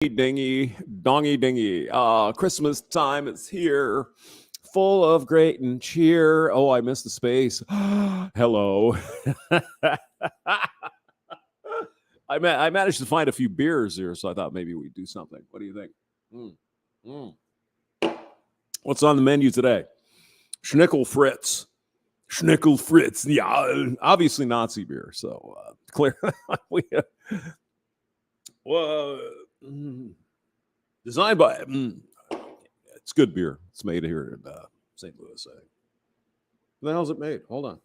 Dingy, dongy dingy. Christmas time is here, full of great and cheer. Oh, I missed the space. Hello. I managed to find a few beers here, so I thought maybe we'd do something. What do you think? What's on the menu today? Schnickel Fritz. Schnickel Fritz. Yeah, obviously Nazi beer. So clear. Designed by. It's good beer. It's made here in St. Louis. I think. When the hell's it made? Hold on.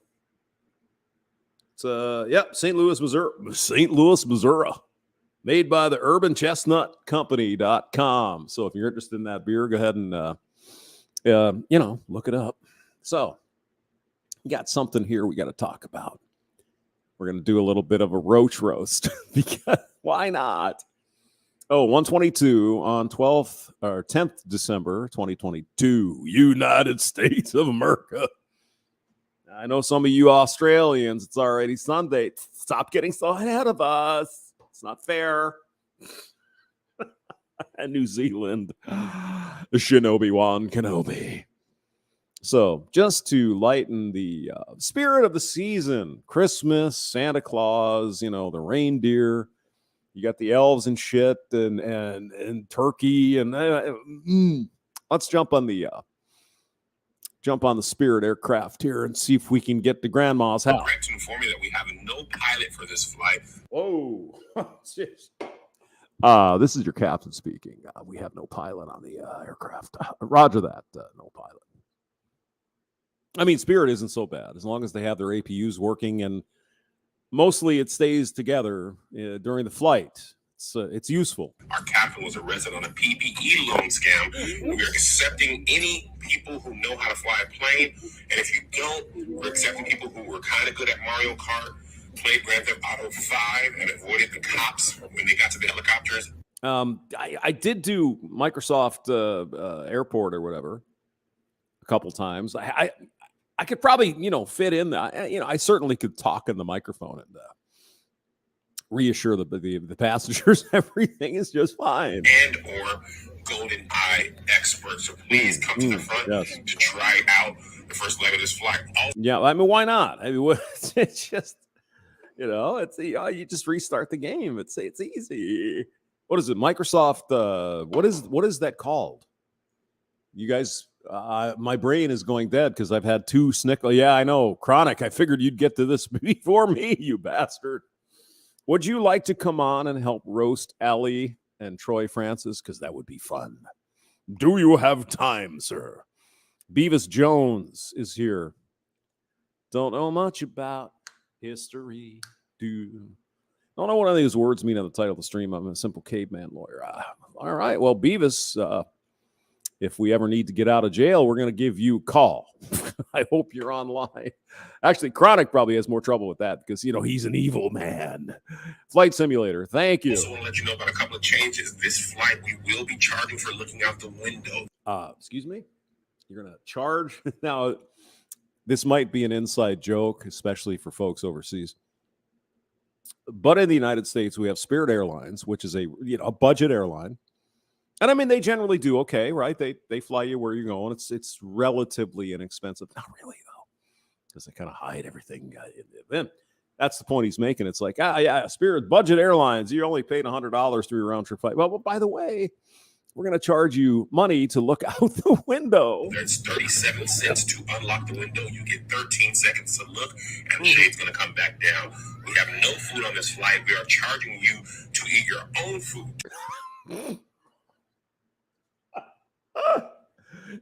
It's St. Louis, Missouri. St. Louis, Missouri. Made by the urbanchestnutcompany.com. So if you're interested in that beer, go ahead and look it up. So we got something here we got to talk about. We're going to do a little bit of a roach roast because why not? Oh, 122 on 12th or 10th December 2022, United States of America. I know some of you Australians, it's already Sunday. Stop getting so ahead of us. It's not fair. And New Zealand, Shinobi Wan Kenobi. So just to lighten the spirit of the season, Christmas, Santa Claus, the reindeer, you got the elves and shit and turkey. And let's jump on the Spirit aircraft here and see if we can get to Grandma's house. Correct to inform you that we have no pilot for this flight. Whoa. This is your captain speaking. We have no pilot on the aircraft. Roger that. No pilot. I mean, Spirit isn't so bad as long as they have their APUs working, and mostly it stays together during the flight. It's useful. Our captain was arrested on a PPE loan scam. We are accepting any people who know how to fly a plane, and if you don't, we're accepting people who were kind of good at Mario Kart, played Grand Theft Auto 5, and avoided the cops when they got to the helicopters. I did do Microsoft Airport or whatever a couple times. I could probably, fit in that. I certainly could talk in the microphone and reassure the passengers everything is just fine. And or Golden Eye experts. So please come to the front to try out the first leg of this flight. Yeah, I mean, why not? I mean, it's just, you just restart the game. It's easy. What is it? Microsoft, what is that called? You guys... my brain is going dead because I've had two snickle. Yeah, I know. Chronic. I figured you'd get to this before me, you bastard. Would you like to come on and help roast Ellie and Troy Francis? Because that would be fun. Do you have time, sir? Beavis Jones is here. Don't know much about history. Don't know what any of these words mean on the title of the stream. I'm a simple caveman lawyer. All right. Well, Beavis... if we ever need to get out of jail, we're going to give you a call. I hope you're online. Actually, Chronic probably has more trouble with that because, he's an evil man. Flight Simulator, thank you. I also want to let you know about a couple of changes. This flight, we will be charging for looking out the window. Excuse me? You're going to charge? Now, this might be an inside joke, especially for folks overseas. But in the United States, we have Spirit Airlines, which is a budget airline. And I mean, they generally do okay, right? They fly you where you're going. It's relatively inexpensive. Not really, though, because they kind of hide everything in the event. That's the point he's making. It's like, Spirit budget airlines. You only paid $100 through your round trip flight. Well, by the way, we're going to charge you money to look out the window. There's 37 cents to unlock the window. You get 13 seconds to look, and the shade's going to come back down. We have no food on this flight. We are charging you to eat your own food.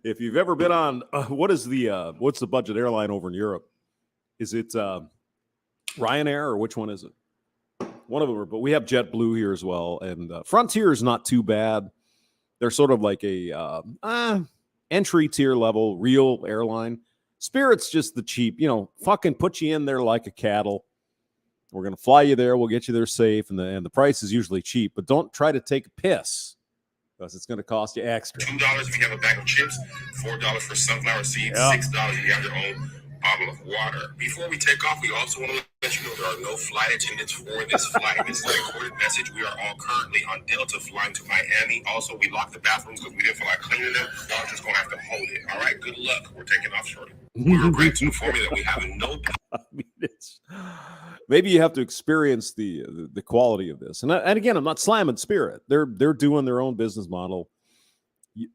If you've ever been on, what's the budget airline over in Europe? Is it Ryanair or which one is it? One of them, but we have JetBlue here as well. And Frontier is not too bad. They're sort of like a entry tier level real airline. Spirit's just the cheap, fucking put you in there like a cattle. We're going to fly you there. We'll get you there safe. And the price is usually cheap, but don't try to take a piss. Because it's going to cost you extra. $2 if you have a bag of chips, $4 for sunflower seeds, $6 if you have your own bottle of water. Before we take off, we also want to let you know there are no flight attendants for this flight. This is a recorded message. We are all currently on Delta flying to Miami. Also, we locked the bathrooms because we didn't feel like cleaning them. Y'all just gonna have to hold it. All right, good luck. We're taking off shortly. We regret to inform you that we have no. I mean, maybe you have to experience the quality of this. And again, I'm not slamming Spirit. They're doing their own business model.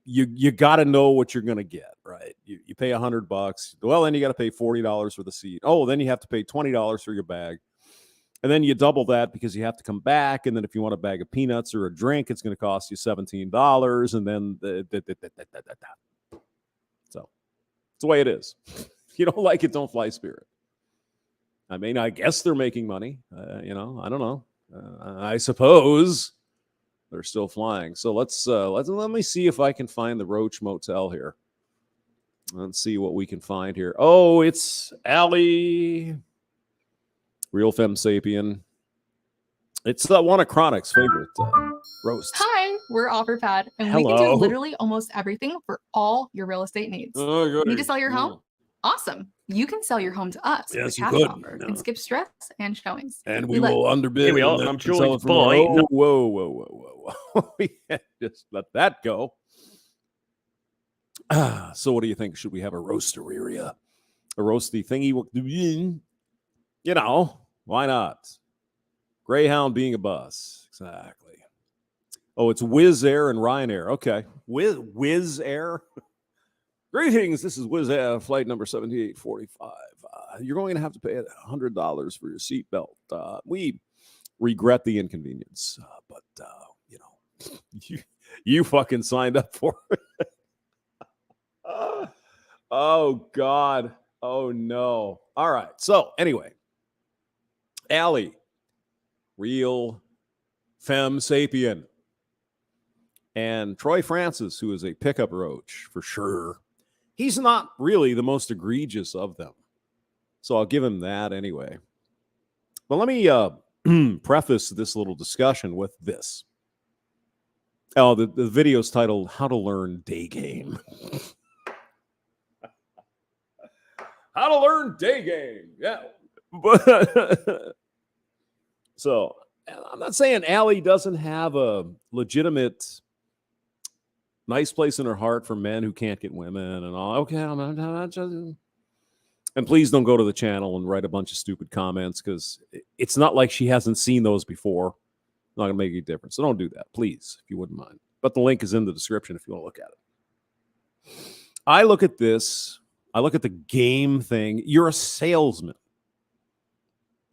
You got to know what you're going to get, right? You pay $100. Well, then you got to pay $40 for the seat. Oh, then you have to pay $20 for your bag. And then you double that because you have to come back. And then if you want a bag of peanuts or a drink, it's going to cost you $17. And then so it's the way it is. If you don't like it, don't fly Spirit. I mean, I guess they're making money. I don't know. I suppose they're still flying. So let me see if I can find the Roach Motel here. Let's see what we can find here. Oh, it's Allie, Real Fem Sapien. It's one of Chronic's favorite roasts. Hi, we're OfferPad, and we can do literally almost everything for all your real estate needs. Need to sell your home? Awesome. You can sell your home to us with a cash offer and skip stress and showings. And we will underbid. Here we are. I'm George Boy. Whoa. We can't just let that go. So what do you think? Should we have a roaster area? A roasty thingy? You know, why not? Greyhound being a bus. Exactly. Oh, it's Wizz Air and Ryanair. Okay. Wizz Air? Greetings, this is Wizz Air, flight number 7845. You're going to have to pay $100 for your seatbelt. We regret the inconvenience, but, you fucking signed up for it. Oh, God. Oh, no. All right. So, anyway, Allie, Real Fem Sapien, and Troy Francis, who is a pickup roach for sure. He's not really the most egregious of them. So I'll give him that anyway. But let me preface this little discussion with this. Oh, the video's titled How to Learn Day Game. How to Learn Day Game. Yeah. So I'm not saying Allie doesn't have a legitimate nice place in her heart for men who can't get women and all. Okay, I'm not just... And please don't go to the channel and write a bunch of stupid comments because it's not like she hasn't seen those before. Not going to make any difference. So don't do that, please, if you wouldn't mind. But the link is in the description if you want to look at it. I look at this. I look at the game thing. You're a salesman,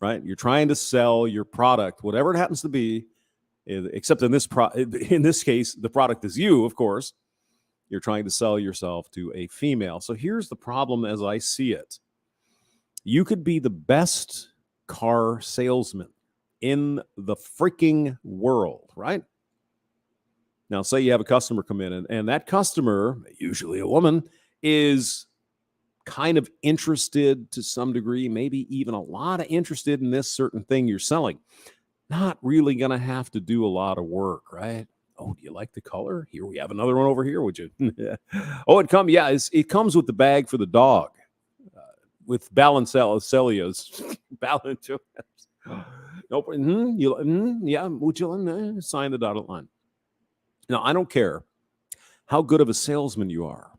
right? You're trying to sell your product, whatever it happens to be. Except in this case, the product is you, of course. You're trying to sell yourself to a female. So here's the problem as I see it. You could be the best car salesman in the freaking world, right? Now, say you have a customer come in, and that customer, usually a woman, is kind of interested to some degree, maybe even a lot of interested in this certain thing you're selling. Not really going to have to do a lot of work, right? Oh, do you like the color? Here, we have another one over here, would you? Oh, it comes with the bag for the dog with Balenciagas. Nope. Yeah, would you sign the dotted line? Now, I don't care how good of a salesman you are.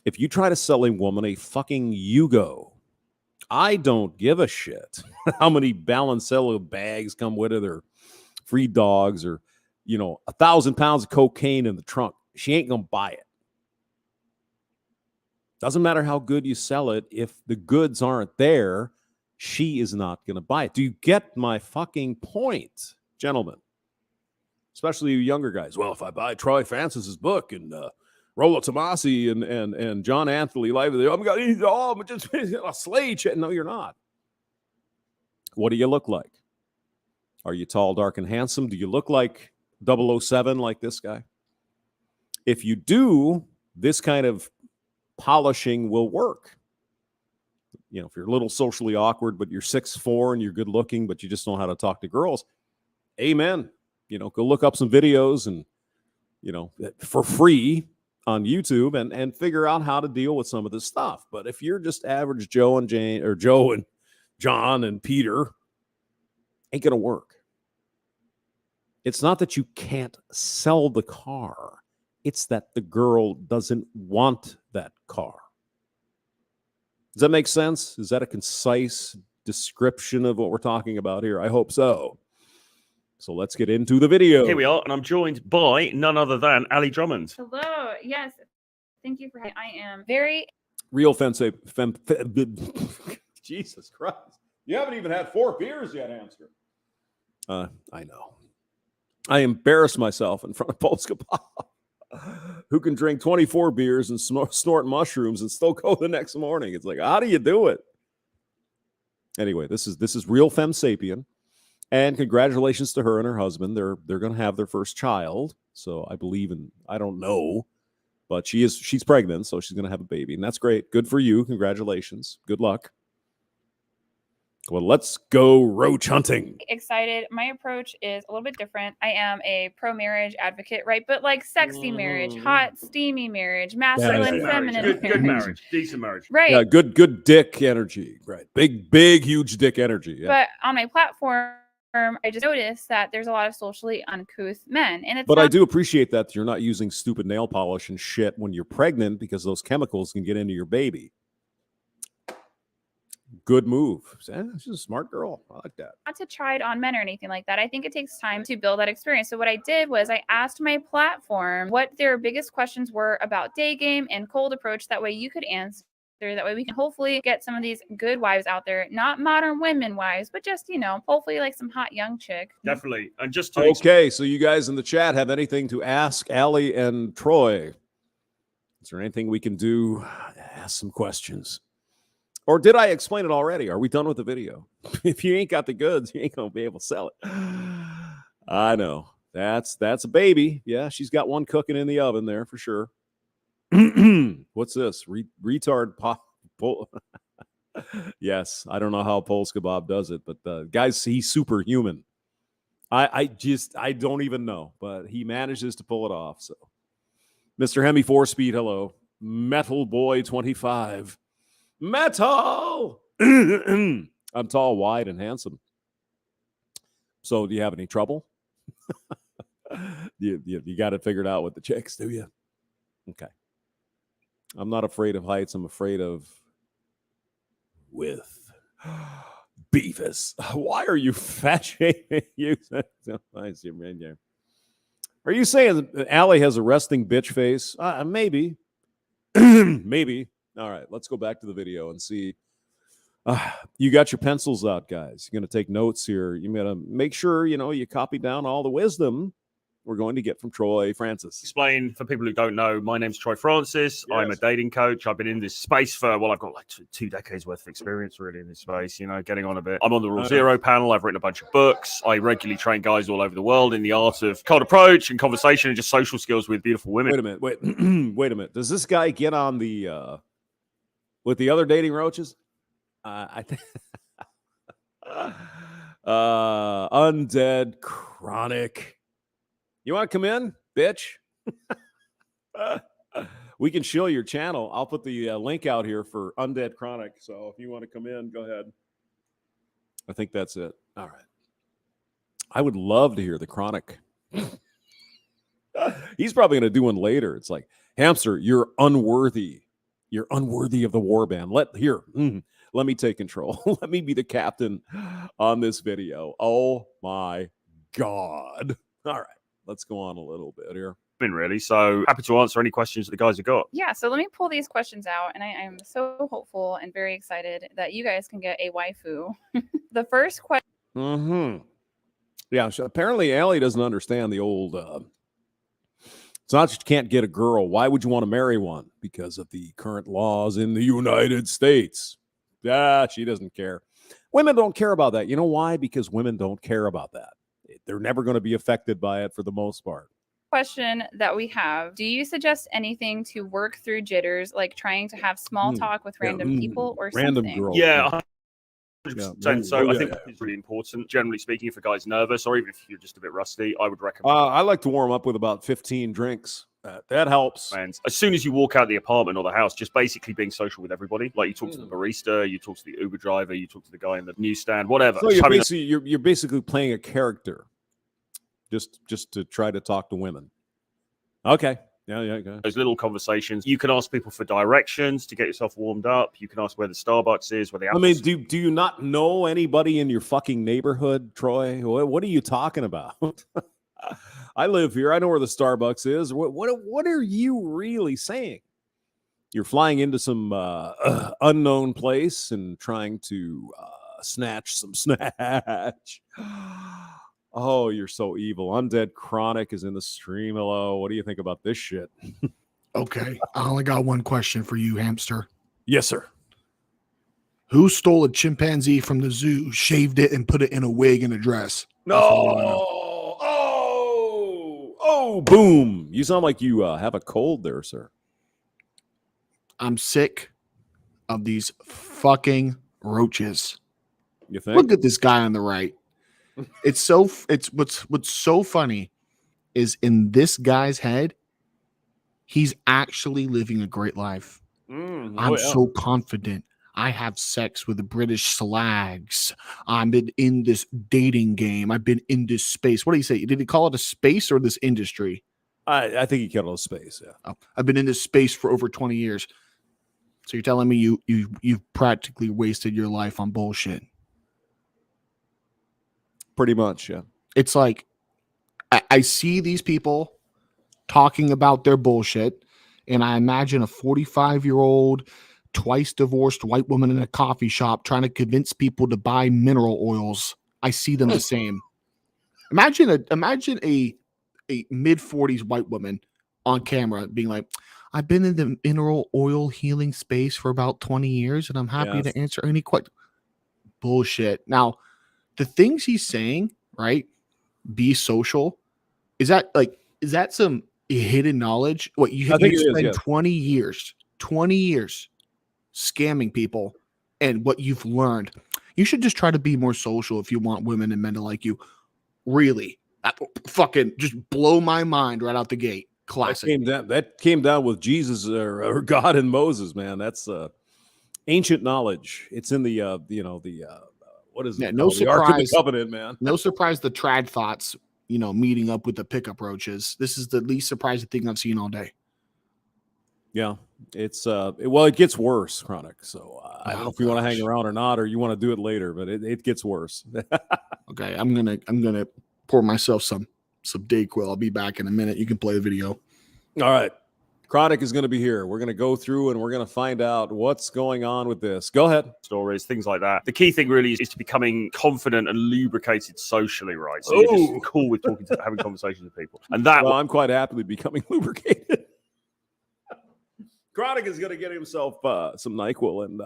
If you try to sell a woman a fucking Yugo, I don't give a shit how many Balenciaga bags come with it or free dogs or, 1,000 pounds of cocaine in the trunk. She ain't going to buy it. Doesn't matter how good you sell it. If the goods aren't there, she is not going to buy it. Do you get my fucking point, gentlemen? Especially you younger guys. Well, if I buy Troy Francis's book and Rollo Tomasi and John Anthony Live, I'm just a slave. No, you're not. What do you look like? Are you tall, dark, and handsome? Do you look like 007 like this guy? If you do, this kind of polishing will work. If you're a little socially awkward, but you're 6'4" and you're good looking, but you just know how to talk to girls, amen. Go look up some videos and, for free on YouTube and figure out how to deal with some of this stuff. But if you're just average Joe and Jane or Joe and John and Peter, ain't going to work. It's not that you can't sell the car. It's that the girl doesn't want that car. Does that make sense? Is that a concise description of what we're talking about here? I hope so. So let's get into the video. Here we are, and I'm joined by none other than Ali Drummond. Hello. Yes. Thank you for having me. I am very real Fem Jesus Christ. You haven't even had 4 beers yet, hamster. I know. I embarrassed myself in front of Polska Pop, who can drink 24 beers and snort mushrooms and still go the next morning. It's like, how do you do it? Anyway, this is real Fem Sapien, and congratulations to her and her husband. They're going to have their first child. So I believe in, I don't know, but she's pregnant, so she's going to have a baby, and that's great. Good for you. Congratulations. Good luck. Well, let's go roach hunting. excited. My approach is a little bit different. I am a pro-marriage advocate, right? But like sexy marriage, hot, steamy marriage, masculine, feminine Good marriage, decent marriage. Right. Yeah, good dick energy. Right. Big, huge dick energy. Yeah. But on my platform, I just noticed that there's a lot of socially uncouth men. And it's But I do appreciate that you're not using stupid nail polish and shit when you're pregnant, because those chemicals can get into your baby. Good move. She's a smart girl. I like that. not to try it on men or anything like that. I think it takes time to build that experience. So what I did was I asked my platform what their biggest questions were about day game and cold approach. That way you could answer. That way we can hopefully get some of these good wives out there, not modern women wives, but just, hopefully like some hot young chick. Definitely. And just to okay, so you guys in the chat have anything to ask Allie and Troy? Is there anything we can do? Ask some questions. Or did I explain it already? Are we done with the video? If you ain't got the goods, you ain't going to be able to sell it. I know. That's a baby. Yeah, she's got one cooking in the oven there for sure. What's this? Retard pop. Yes, I don't know how Polska Bob does it, but guys, he's superhuman. I don't even know, but he manages to pull it off. So, Mr. Hemi 4-Speed, hello. Metal Boy 25. Metal. I'm tall, wide, and handsome. So, do you have any trouble? You got it figured out with the chicks, do you? Okay. I'm not afraid of heights. I'm afraid of width. Beavis. Why are you fat shaming you? Are you saying Allie has a resting bitch face? Maybe. Maybe. All right, let's go back to the video and see. You got your pencils out, guys. You're going to take notes here. You're going to make sure, you copy down all the wisdom we're going to get from Troy Francis. Explain for people who don't know, my name's Troy Francis. Yes. I'm a dating coach. I've been in this space for, I've got like 2 decades worth of experience really in this space, getting on a bit. I'm on the Rule Zero panel. I've written a bunch of books. I regularly train guys all over the world in the art of cold approach and conversation and just social skills with beautiful women. Wait a minute. Wait a minute. Does this guy get on the, with the other dating roaches? I think Undead, Chronic. You want to come in, bitch? We can show your channel. I'll put the link out here for Undead Chronic. So if you want to come in, go ahead. I think that's it. All right. I would love to hear the Chronic. He's probably going to do one later. It's like, hamster, you're unworthy. You're unworthy of the warband. Let me take control. Let me be the captain on this video. Oh my God. All right. Let's go on a little bit here. Really, so happy to answer any questions that the guys have got. Yeah, so let me pull these questions out, and I am so hopeful and very excited that you guys can get a waifu. The first question. Yeah, so apparently Allie doesn't understand the old. It's not that you can't get a girl. Why would you want to marry one? Because of the current laws in the United States. Yeah, she doesn't care. Women don't care about that. You know why? Because women don't care about that. They're never going to be affected by it for the most part. Question that we have: do you suggest anything to work through jitters, like trying to have small talk with random people or random something? Girls? Yeah. 100%. So I think it's really important. Generally speaking, if a guy's nervous or even if you're just a bit rusty, I would recommend. I like to warm up with about 15 drinks. That helps. And as soon as you walk out the apartment or the house, just basically being social with everybody. Like you talk to the barista, you talk to the Uber driver, you talk to the guy in the newsstand, whatever. So you're basically playing a character, just to try to talk to women. Okay. Yeah. Those little conversations. You can ask people for directions to get yourself warmed up. You can ask where the Starbucks is, where the Apple. I mean, do you not know anybody in your fucking neighborhood, Troy? What are you talking about? I live here. I know where the Starbucks is. What are you really saying? You're flying into some unknown place and trying to snatch some snatch. Oh, you're so evil. Undead Chronic is in the stream. Hello. What do you think about this shit? Okay. I only got one question for you, hamster. Yes, sir. Who stole a chimpanzee from the zoo, shaved it, and put it in a wig and a dress? No. Oh, boom. You sound like you have a cold there, sir. I'm sick of these fucking roaches. You think? Look at this guy on the right. It's what's so funny is in this guy's head, he's actually living a great life. I'm so confident. I have sex with the British slags. I've been in this dating game. I've been in this space. What do you say? Did he call it a space or this industry? I think he called it a space. Yeah. Oh, I've been in this space for over 20 years. So you're telling me you've practically wasted your life on bullshit. Pretty much, yeah. It's like I see these people talking about their bullshit, and I imagine a 45-year-old, twice divorced white woman in a coffee shop trying to convince people to buy mineral oils. I see them the same. Imagine a mid-40s white woman on camera being like, I've been in the mineral oil healing space for about 20 years, and I'm happy to answer any question. Bullshit. Now, the things he's saying, right? Be social. Is that some hidden knowledge? What you spend 20 years scamming people, and what you've learned. You should just try to be more social if you want women and men to like you. Really, that fucking just blow my mind right out the gate. Classic. That came down with Jesus or God and Moses, man. That's ancient knowledge. It's in the what is it? Yeah, no surprise. The Ark of the Covenant, man. No surprise. The trad thoughts, meeting up with the pickup roaches. This is the least surprising thing I've seen all day. Yeah, it's it gets worse, Chronic. So I don't know if you want to hang around or not, or you want to do it later, but it gets worse. Okay, I'm gonna pour myself some Dayquil. I'll be back in a minute. You can play the video. All right. Chronic is going to be here. We're going to go through and we're going to find out what's going on with this. Go ahead. Stories, things like that. The key thing really is to becoming confident and lubricated socially, right? So you're just cool with having conversations with people. And I'm quite happily becoming lubricated. Chronic is going to get himself some NyQuil and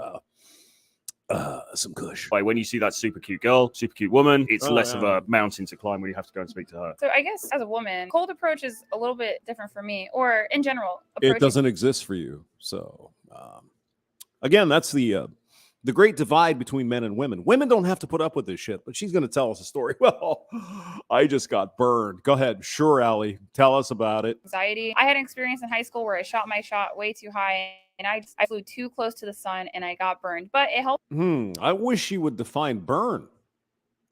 some Kush. When you see that super cute girl, super cute woman, it's less of a mountain to climb when you have to go and speak to her. So I guess as a woman, cold approach is a little bit different for me, or in general. It doesn't exist for you. So again, that's the great divide between men and women. Women don't have to put up with this shit, but she's going to tell us a story. Well, I just got burned. Go ahead. Sure, Allie. Tell us about it. Anxiety. I had an experience in high school where I shot my shot way too high. And I flew too close to the sun and I got burned, but it helped. I wish you would define burn.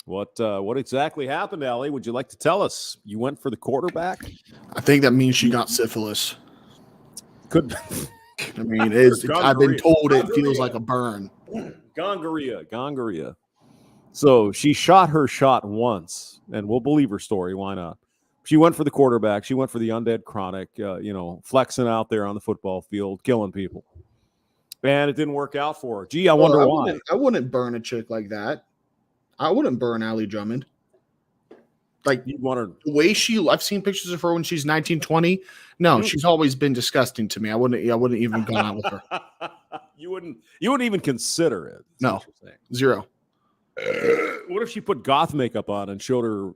What exactly happened, Allie? Would you like to tell us? You went for the quarterback? I think that means she got syphilis. Could I mean, I've been told it feels like a burn. Gongoria. So she shot her shot once, and we'll believe her story. Why not? She went for the quarterback. She went for the Undead Chronic, flexing out there on the football field, killing people. And it didn't work out for her. Gee, I wonder why. I wouldn't burn a chick like that. I wouldn't burn Allie Drummond. Like, you'd want her. The way I've seen pictures of her when she's 19, 20. No, she's always been disgusting to me. I wouldn't even go out with her. You wouldn't even consider it. No, zero. What if she put goth makeup on and showed her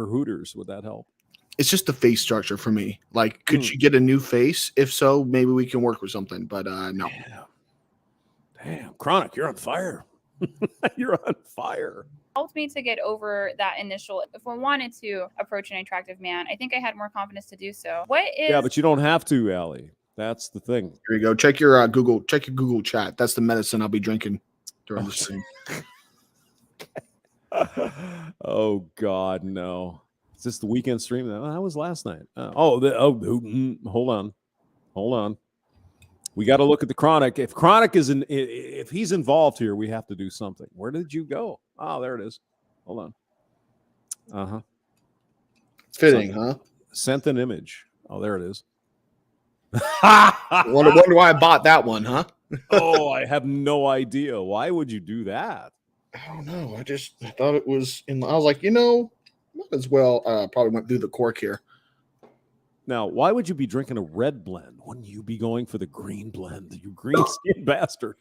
Hooters? Would that help? It's just the face structure for me. Like, could she get a new face? If so, maybe we can work with something. But no. Damn, Chronic, you're on fire. You're on fire. helped me to get over that initial, if I wanted to approach an attractive man, I think I had more confidence to do so. Yeah, but you don't have to, Allie. That's the thing. Here you go. Check your Google chat. That's the medicine I'll be drinking during the stream. Oh God, no. Is this the weekend stream? That was last night. Hold on. We got to look at the Chronic. If Chronic if he's involved here, we have to do something. Where did you go? Oh, there it is. Hold on. Fitting, huh? Sent an image. Oh, there it is. Wonder why I bought that one, huh? Oh, I have no idea. Why would you do that? I don't know. I thought it was I was like, might as well probably went through the cork here. Now, why would you be drinking a red blend? Wouldn't you be going for the green blend? You green skin bastard.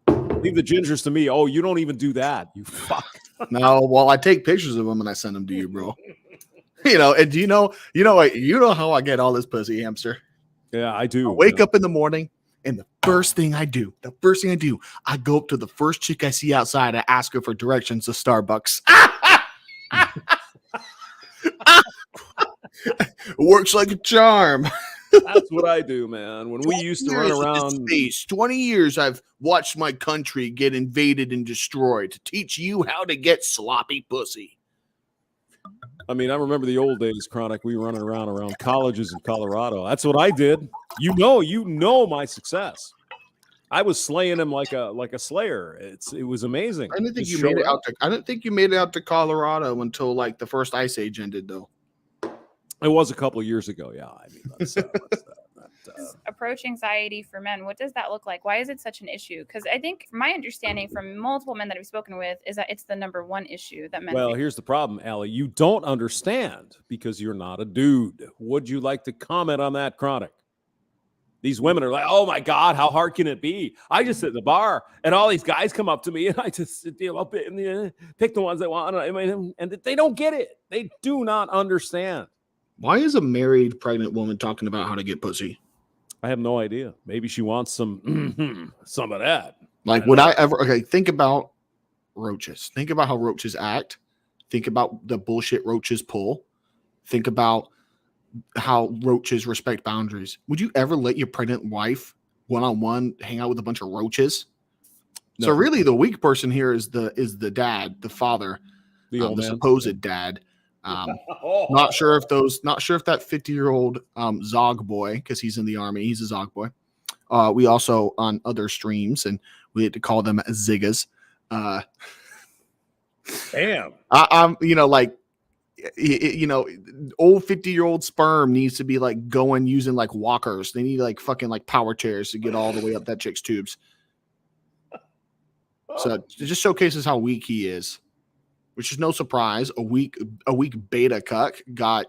Leave the gingers to me. Oh, you don't even do that. You fuck. No, well, I take pictures of them and I send them to you, bro. And do you know how I get all this pussy, hamster? Yeah, I do. I wake up in the morning and the first thing I do, I go up to the first chick I see outside. I ask her for directions to Starbucks. It works like a charm. That's what I do, man. When we used to run around 20 years, I've watched my country get invaded and destroyed to teach you how to get sloppy pussy. I mean, I remember the old days, Chronic. We were running around colleges in Colorado. That's what I did. You know my success. I was slaying him like a slayer. It was amazing. I didn't think you made it out. I didn't think you made it out to Colorado until like the first ice age ended, though. It was a couple of years ago. Yeah, I mean, that's approach anxiety for men. What does that look like? Why is it such an issue? Because I think my understanding from multiple men that I've spoken with is that it's the number one issue that men. Well, here's the problem, Allie. You don't understand because you're not a dude. Would you like to comment on that, Chronic? These women are like, oh my God, how hard can it be? I just sit in the bar and all these guys come up to me and I just pick the ones they want. And they don't get it. They do not understand. Why is a married pregnant woman talking about how to get pussy? I have no idea. Maybe she wants some of that. Like, would I ever? Okay, think about roaches. Think about how roaches act. Think about the bullshit roaches pull. Think about how roaches respect boundaries. Would you ever let your pregnant wife one-on-one hang out with a bunch of roaches? No. So really, the weak person here is the dad, the father, the supposed dad. Not sure if that 50-year-old Zog boy, because he's in the army, he's a Zog boy. We also on other streams, and we had to call them ziggas. Damn. Old 50-year-old sperm needs to be like going using like walkers. They need like fucking like power chairs to get all the way up that chick's tubes. So it just showcases how weak he is. Which is no surprise. A weak beta cuck got,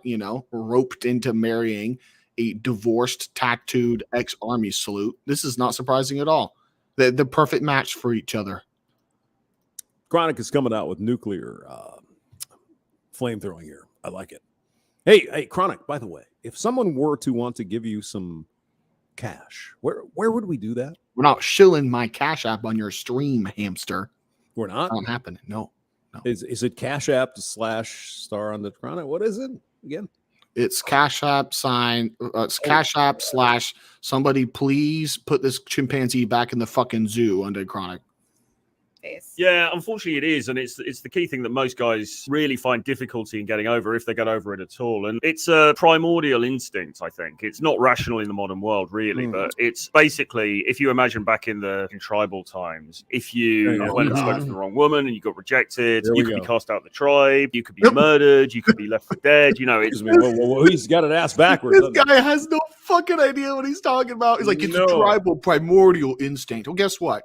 roped into marrying a divorced, tattooed ex-army salute. This is not surprising at all. The perfect match for each other. Chronic is coming out with nuclear flamethrowing here. I like it. Hey, Chronic, by the way, if someone were to want to give you some cash, where would we do that? We're not shilling my Cash App on your stream, hamster. We're not? Not happening. No. Is it Cash App / star on the Chronic? What is it again? It's Cash App it's Cash App / somebody please put this chimpanzee back in the fucking zoo under Chronic. Yeah, unfortunately it is, and it's the key thing that most guys really find difficulty in getting over, if they get over it at all. And it's a primordial instinct, I think. It's not rational in the modern world, really, but it's basically, if you imagine back in tribal times, if you went and spoke to the wrong woman and you got rejected, you could be cast out of the tribe, you could be murdered, you could be left for dead. He's got an ass backwards. This guy has no fucking idea what he's talking about. He's like, it's a tribal primordial instinct. Well, guess what?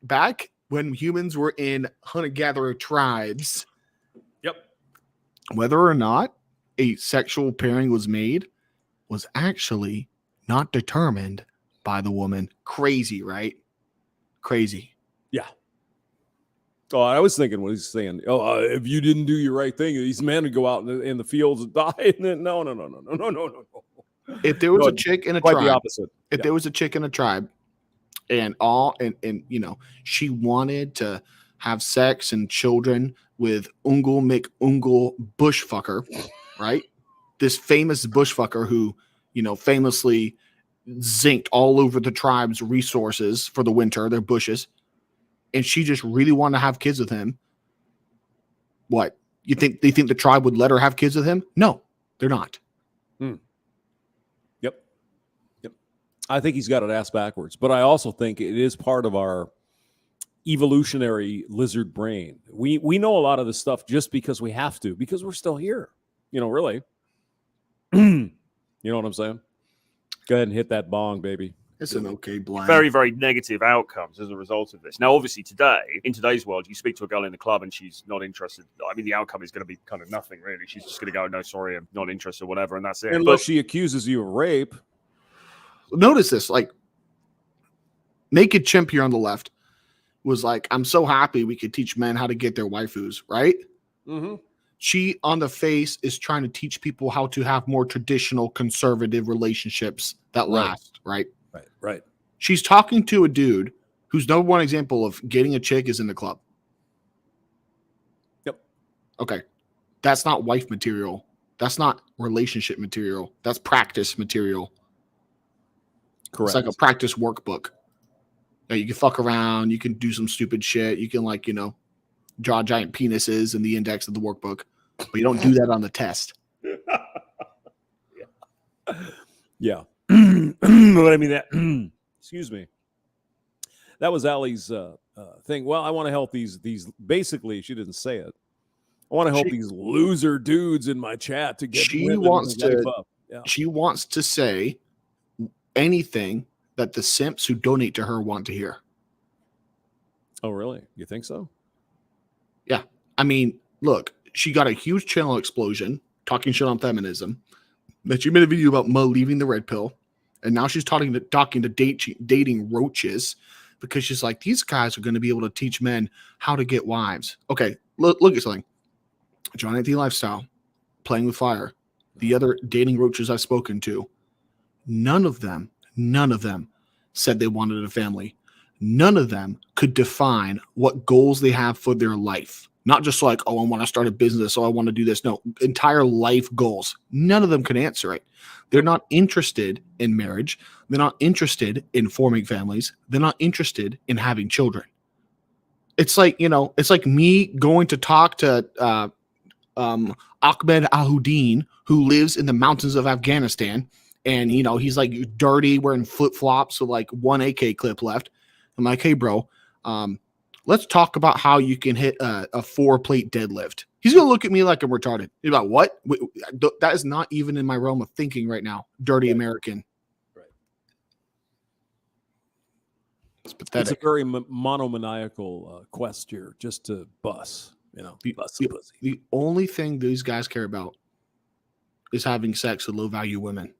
Back when humans were in hunter-gatherer tribes, whether or not a sexual pairing was made was actually not determined by the woman. Crazy, right? Crazy. Yeah. Oh, I was thinking what he's saying. Oh, if you didn't do your right thing, these men would go out in the fields and die. And then, no. If there was a chick in a tribe, the opposite. There was a chick in a tribe, and she wanted to have sex and children with Ungle McUngle Bushfucker, right? This famous bushfucker who, famously zinked all over the tribe's resources for the winter, their bushes. And she just really wanted to have kids with him. What? You think they think the tribe would let her have kids with him? No, they're not. Yep. I think he's got it ass backwards, but I also think it is part of our evolutionary lizard brain. We know a lot of this stuff just because we have to, because we're still here. Really. You know what I'm saying? Go ahead and hit that bong, baby. It's an okay blind. Very, very negative outcomes as a result of this. Now, obviously, in today's world, you speak to a girl in the club and she's not interested. I mean, the outcome is going to be kind of nothing, really. She's just going to go, no, sorry, I'm not interested, whatever, and that's it. Unless she accuses you of rape. Notice this, like, Naked Chimp here on the left was like, I'm so happy we could teach men how to get their waifus, right? Mm-hmm. She, on the face, is trying to teach people how to have more traditional conservative relationships that last, right? Right. She's talking to a dude whose number one example of getting a chick is in the club. Yep. Okay. That's not wife material. That's not relationship material. That's practice material. Correct. It's like a practice workbook. You can fuck around. You can do some stupid shit. You can, draw giant penises in the index of the workbook. But you don't do that on the test. Yeah. But I mean that. Excuse me. That was Allie's thing. Well, I want to help these. Basically, she didn't say it. I want to help these loser dudes in my chat to get. She wants to say anything that the simps who donate to her want to hear. Oh, really? You think so? Yeah. I mean, look, she got a huge channel explosion talking shit on feminism. That she made a video about Mo leaving the red pill. And now she's talking to dating roaches because she's like, these guys are going to be able to teach men how to get wives. Okay, look at something. John Anthony Lifestyle, Playing with Fire, the other dating roaches I've spoken to, none of them said they wanted a family. None of them could define what goals they have for their life. Not just like, oh, I want to start a business. Oh, I want to do this. No, entire life goals. None of them can answer it. They're not interested in marriage. They're not interested in forming families. They're not interested in having children. It's like, it's like me going to talk to Ahmed Ahuddin, who lives in the mountains of Afghanistan. And, he's like dirty, wearing flip-flops with like one AK clip left. I'm like, hey, bro, let's talk about how you can hit a 4-plate deadlift. He's going to look at me like I'm retarded. He's about, what? That is not even in my realm of thinking right now. Dirty American. Right. It's pathetic. It's a very monomaniacal quest here, just to bust, bust the pussy. The only thing these guys care about is having sex with low-value women.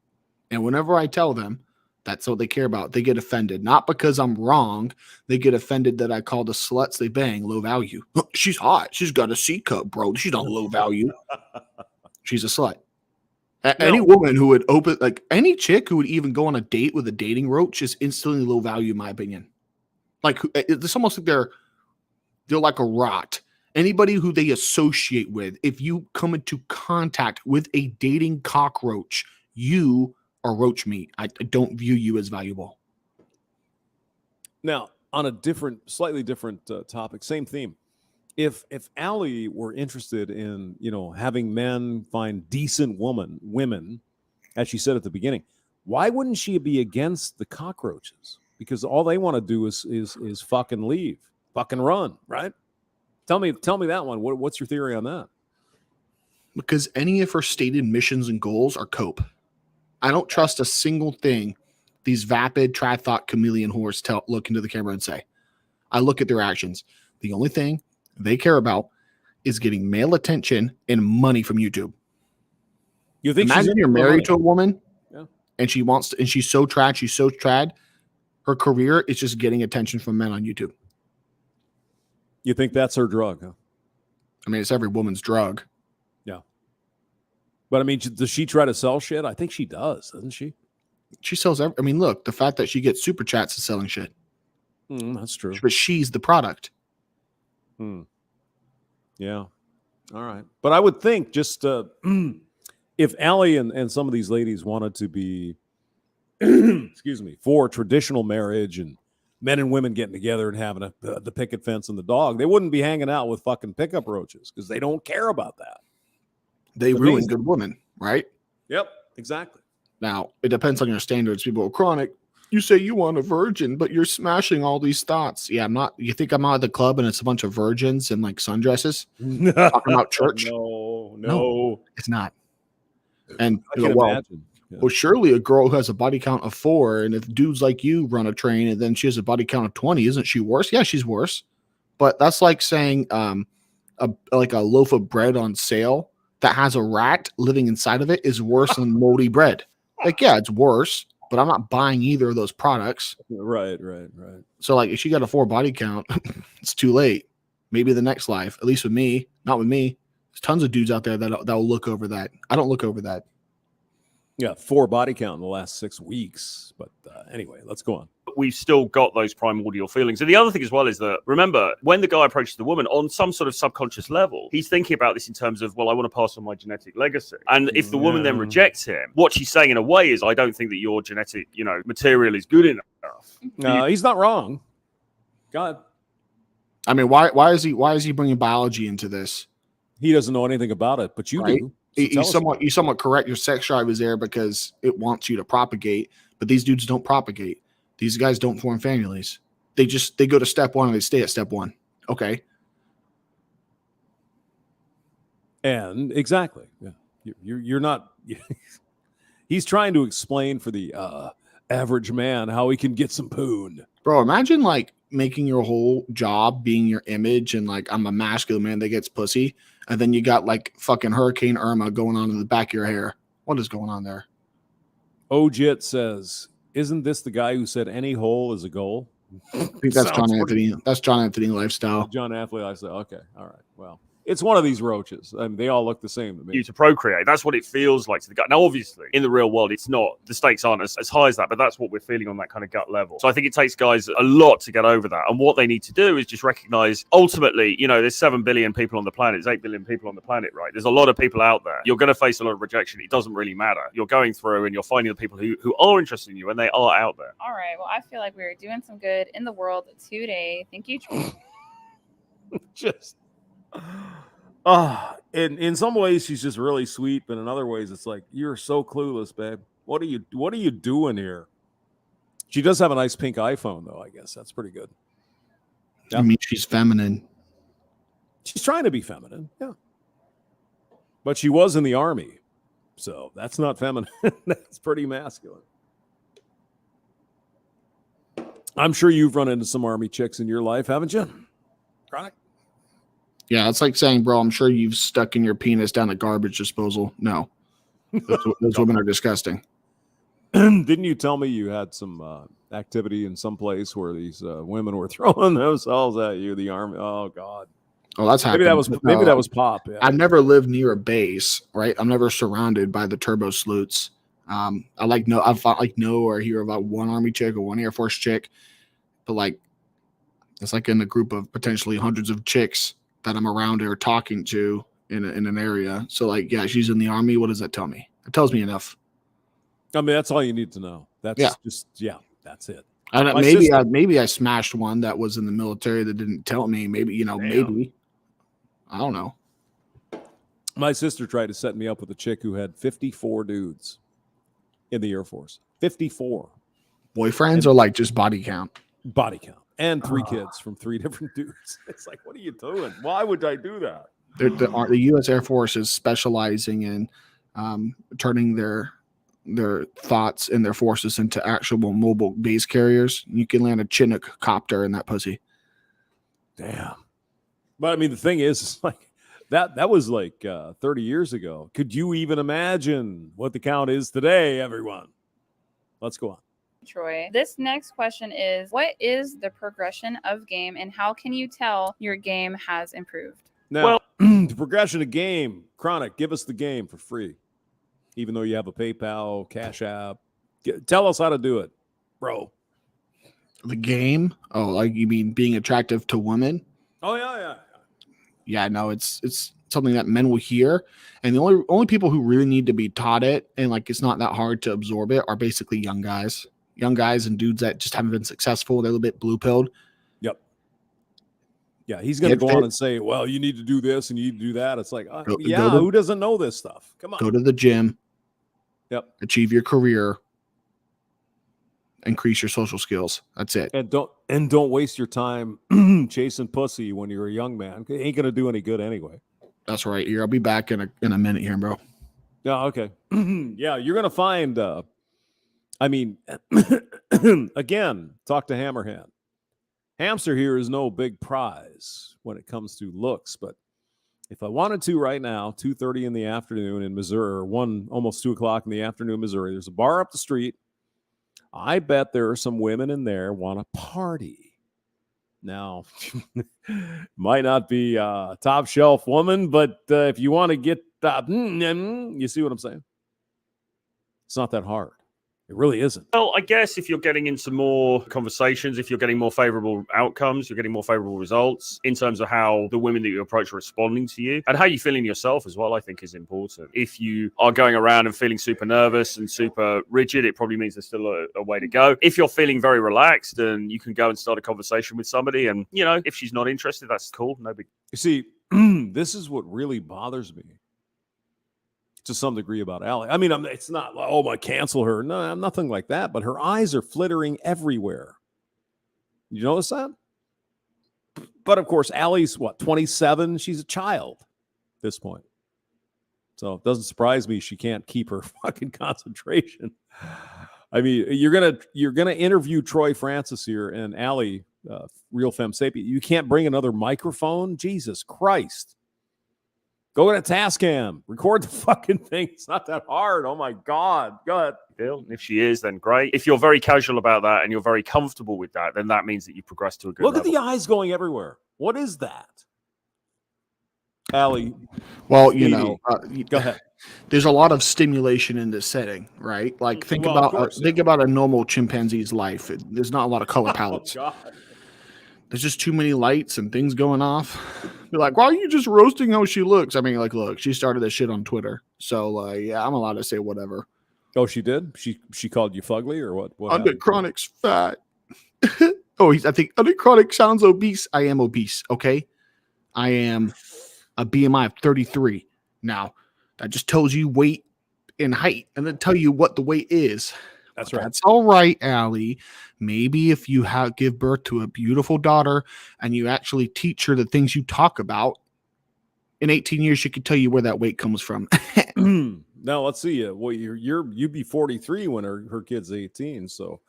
And whenever I tell them that's what they care about, they get offended. Not because I'm wrong. They get offended that I call the sluts they bang low value. She's hot. She's got a C cup, bro. She's not low value. She's a slut. Any woman who would any chick who would even go on a date with a dating roach is instantly low value, in my opinion. Like, it's almost like they're like a rot. Anybody who they associate with, if you come into contact with a dating cockroach, you are roach meat. I don't view you as valuable. Now, on a slightly different topic, same theme. If Allie were interested in, having men find decent women, as she said at the beginning, why wouldn't she be against the cockroaches? Because all they want to do is fucking leave, fucking run, right? Tell me that one. What's your theory on that? Because any of her stated missions and goals are cope. I don't trust a single thing these vapid, tri-thought chameleon whores look into the camera and say. I look at their actions. The only thing they care about is getting male attention and money from YouTube. You think imagine you're married to a woman, and she's so trad. Her career is just getting attention from men on YouTube. You think that's her drug, huh? I mean, it's every woman's drug. Yeah. But I mean, does she try to sell shit? I think she does, doesn't she? She sells look, the fact that she gets super chats is selling shit. That's true. But she's the product. Yeah. All right. But I would think just if Allie and some of these ladies wanted to be, excuse me, for traditional marriage and men and women getting together and having the picket fence and the dog, they wouldn't be hanging out with fucking pickup roaches because they don't care about that. They ruin good women, right? Yep, exactly. Now, it depends on your standards. People are chronic. You say you want a virgin, but you're smashing all these thoughts. Yeah, I'm not. You think I'm out of the club and it's a bunch of virgins in like sundresses talking about church? No, it's not. And I can imagine. Yeah. Well, surely a girl who has a body count of 4, and if dudes like you run a train and then she has a body count of 20, isn't she worse? Yeah, she's worse. But that's like saying like a loaf of bread on sale that has a rat living inside of it is worse than moldy bread. Like, yeah, it's worse, but I'm not buying either of those products. Right. So, like, if she got a 4 body count, it's too late. Maybe the next life, at least with me, not with me. There's tons of dudes out there that will look over that. I don't look over that. Yeah, 4 body count in the last 6 weeks. But anyway, let's go on. We've still got those primordial feelings. And the other thing as well is that, remember, when the guy approaches the woman on some sort of subconscious level, he's thinking about this in terms of, well, I want to pass on my genetic legacy. And if the woman then rejects him, what she's saying in a way is, I don't think that your genetic, material is good enough. No, he's not wrong. God. I mean, why is he bringing biology into this? He doesn't know anything about it, but you do. So you somewhat correct. Your sex drive is there because it wants you to propagate, but these dudes don't propagate. These guys don't form families. They go to step 1 and they stay at step 1. Okay. And exactly. Yeah. You're not. He's trying to explain for the average man how he can get some poon. Bro, imagine like making your whole job being your image and like I'm a masculine man that gets pussy, and then you got like fucking Hurricane Irma going on in the back of your hair. What is going on there? Ojit says, "Isn't this the guy who said any hole is a goal?" I think that's John Anthony. That's John Anthony lifestyle. John Anthony lifestyle. Okay, all right. Well, it's one of these roaches. I mean, they all look the same to me. You to procreate. That's what it feels like to the gut. Now, obviously, in the real world, it's not. The stakes aren't as high as that, but that's what we're feeling on that kind of gut level. So I think it takes guys a lot to get over that. And what they need to do is just recognize, ultimately, there's 7 billion people on the planet. There's 8 billion people on the planet, right? There's a lot of people out there. You're going to face a lot of rejection. It doesn't really matter. You're going through and you're finding the people who are interested in you, and they are out there. All right. Well, I feel like we're doing some good in the world today. Thank you, Troy. Just... in some ways she's just really sweet, but in other ways it's like, you're so clueless, babe. What are you doing here? She does have a nice pink iPhone though. I guess that's pretty good. Yeah. I mean, she's feminine. She's trying to be feminine, yeah. But she was in the army, so that's not feminine. That's pretty masculine. I'm sure you've run into some army chicks in your life, haven't you? Chronic? Yeah, it's like saying, bro, I'm sure you've stuck in your penis down a garbage disposal. No. Those women are disgusting. Didn't you tell me you had some activity in some place where these women were throwing themselves at you, the army? Oh, God. Oh, that's happening. Maybe that was pop. Yeah. I've never lived near a base, right? I'm never surrounded by the turbo sleuths. I know or hear about one army chick or one Air Force chick, but like it's like in a group of potentially hundreds of chicks that I'm around or talking to in an area. So like, yeah, she's in the army. What does that tell me? It tells me enough. I mean, that's all you need to know. That's that's it. Maybe I smashed one that was in the military that didn't tell me. Maybe, maybe. I don't know. My sister tried to set me up with a chick who had 54 dudes in the Air Force. 54. Boyfriends or like just body count? Body count. And 3 kids from 3 different dudes. It's like, what are you doing? Why would I do that? The U.S. Air Force is specializing in turning their thoughts and their forces into actual mobile base carriers. You can land a Chinook copter in that pussy. Damn. But I mean, the thing is, like that was like 30 years ago. Could you even imagine what the count is today, everyone? Let's go on. Troy, this next question is, what is the progression of game and how can you tell your game has improved? Now, the progression of game, Chronic, give us the game for free. Even though you have a PayPal, Cash App. Tell us how to do it, bro. The game? Oh, like you mean being attractive to women? Oh, yeah. yeah, no, it's something that men will hear, and the only people who really need to be taught it, and like it's not that hard to absorb it, are basically young guys and dudes that just haven't been successful. They're a little bit blue pilled. Yep. Yeah, he's going to go on and say, well, you need to do this and you need to do that. It's like, who doesn't know this stuff? Come on. Go to the gym. Yep. Achieve your career. Increase your social skills. That's it. And don't waste your time chasing pussy when you're a young man. It ain't going to do any good anyway. That's right. Here, I'll be back in a minute here, bro. Yeah, okay. Yeah, you're going to find, again, talk to Hammerhand. Hamster here is no big prize when it comes to looks, but if I wanted to right now, 2:30 in the afternoon in Missouri, or almost 2 o'clock in the afternoon in Missouri, there's a bar up the street. I bet there are some women in there want to party. Now, might not be a top shelf woman, but if you want to get, you see what I'm saying? It's not that hard. It really isn't. Well, I guess if you're getting into more conversations, if you're getting more favorable outcomes, you're getting more favorable results in terms of how the women that you approach are responding to you and how you're feeling yourself as well, I think is important. If you are going around and feeling super nervous and super rigid, it probably means there's still a way to go. If you're feeling very relaxed, then you can go and start a conversation with somebody. And, if she's not interested, that's cool. No big. You see, this is what really bothers me to some degree about Allie. I mean, it's not, I cancel her. No, nothing like that. But her eyes are flittering everywhere. You notice that? But of course, Allie's 27? She's a child at this point. So it doesn't surprise me she can't keep her fucking concentration. I mean, you're gonna interview Troy Francis here and Allie, real Fem Sapien. You can't bring another microphone? Jesus Christ. Go to Tascam. Record the fucking thing. It's not that hard. Oh, my God. Go ahead. And if she is, then great. If you're very casual about that and you're very comfortable with that, then that means that you've progressed to a good level. Look at the eyes going everywhere. What is that? Allie. Well, go ahead. There's a lot of stimulation in this setting, right? Like think about a normal chimpanzee's life. There's not a lot of color palettes. Oh, God. There's just too many lights and things going off. You're like, why are you just roasting how she looks? I mean, like, look, she started this shit on Twitter. So, yeah, I'm allowed to say whatever. Oh, she did? She called you fugly or what? Undead Chronic's fat. I think Undead Chronic sounds obese. I am obese, okay? I am a BMI of 33. Now, that just tells you weight and height, and then tell you what the weight is. That's right. That's all right, Allie. Maybe if you give birth to a beautiful daughter and you actually teach her the things you talk about, in 18 years she could tell you where that weight comes from. Now let's see. Well, you'd be 43 when her kid's 18. So.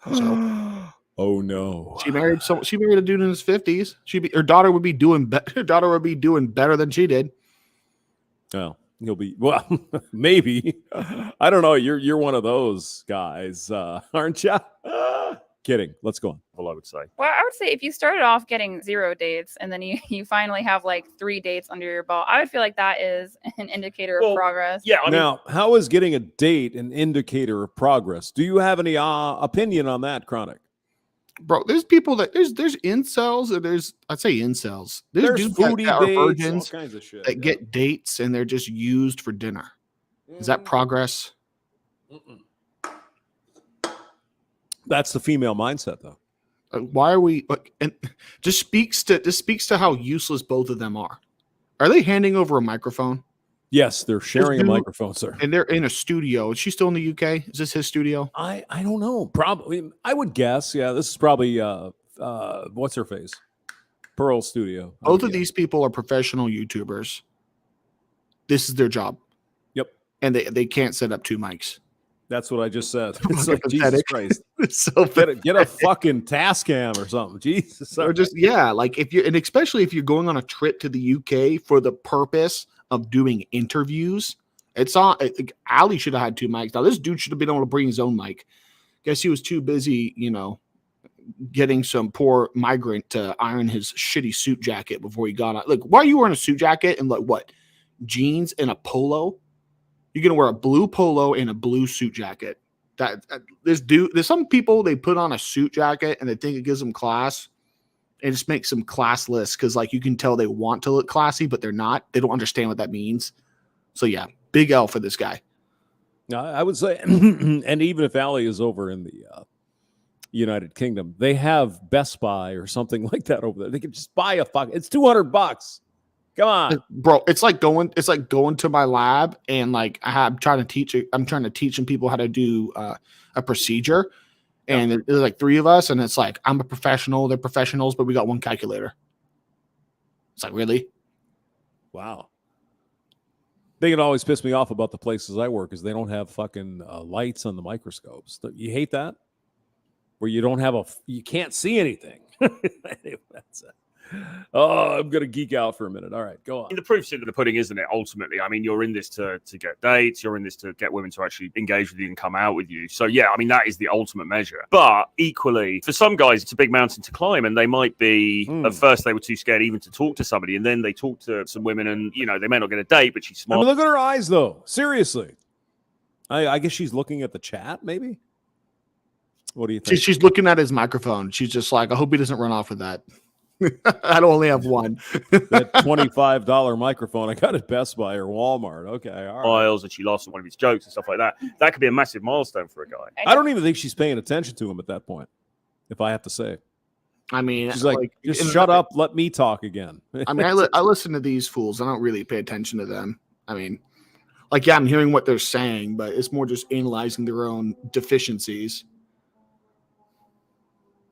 Oh no. She married a dude in his 50s. Her daughter would be doing better than she did. Well. Maybe. I don't know. You're one of those guys, aren't you? Kidding. Let's go on. Well, I would say. Well, I would say if you started off getting 0 dates and then you finally have like 3 dates under your belt, I would feel like that is an indicator of progress. Yeah. Now, how is getting a date an indicator of progress? Do you have any opinion on that, Chronic? Bro, there's people that there's incels and I'd say incels. There's dudes foodie that are dates, virgins all kinds of shit, that get dates and they're just used for dinner. Is that progress? That's the female mindset, though. Why are we? And just speaks to how useless both of them are. Are they handing over a microphone? Yes, they're sharing a microphone, sir. And they're in a studio. Is she still in the UK? Is this his studio? I don't know. Probably. I would guess. Yeah, this is probably what's her face? Pearl's studio. Both of these people are professional YouTubers. This is their job. Yep. And they can't set up 2 mics. That's what I just said. It's like, Jesus Christ. It's so get a fucking Tascam or something. Jesus. Or just, yeah, like especially if you're going on a trip to the UK for the purpose of doing interviews. It's on. Ali should have had 2 mics. Now, this dude should have been able to bring his own mic. Guess he was too busy, getting some poor migrant to iron his shitty suit jacket before he got out. Like, why are you wearing a suit jacket and like what? Jeans and a polo? You're gonna wear a blue polo and a blue suit jacket. There's some people, they put on a suit jacket and they think it gives them class. It just makes them classless because like you can tell they want to look classy, but they're not. They don't understand what that means. So yeah, big L for this guy. I would say, and even if Allie is over in the United Kingdom, they have Best Buy or something like that over there. They can just buy it's $200. Come on, bro. It's like going to my lab and like I'm trying to teach some people how to do a procedure. And there's like 3 of us, and it's like I'm a professional, they're professionals, but we got 1 calculator. It's like, really? Wow. Thing that always pissed me off about the places I work is they don't have fucking lights on the microscopes. You hate that? Where you don't have you can't see anything. I'm gonna geek out for a minute. All right, go on. The proof's in the pudding, isn't it? Ultimately, I mean, you're in this to get dates. You're in this to get women to actually engage with you and come out with you. So yeah, I mean, that is the ultimate measure. But equally, for some guys, it's a big mountain to climb, and they might be at first they were too scared even to talk to somebody, and then they talk to some women, and they may not get a date, but she's smart. I mean, look at her eyes, though. Seriously, I guess she's looking at the chat, maybe. What do you think? She's looking at his microphone. She's just like, I hope he doesn't run off with that. I don't only have one. That $25 microphone I got at Best Buy or Walmart. Okay, all right. Miles, and she laughs at one of his jokes and stuff like that. That could be a massive milestone for a guy. I don't even think she's paying attention to him at that point, if I have to say. I mean, she's like just shut up, let me talk again. I mean, I listen to these fools. I don't really pay attention to them. I mean, like, yeah, I'm hearing what they're saying, but it's more just analyzing their own deficiencies.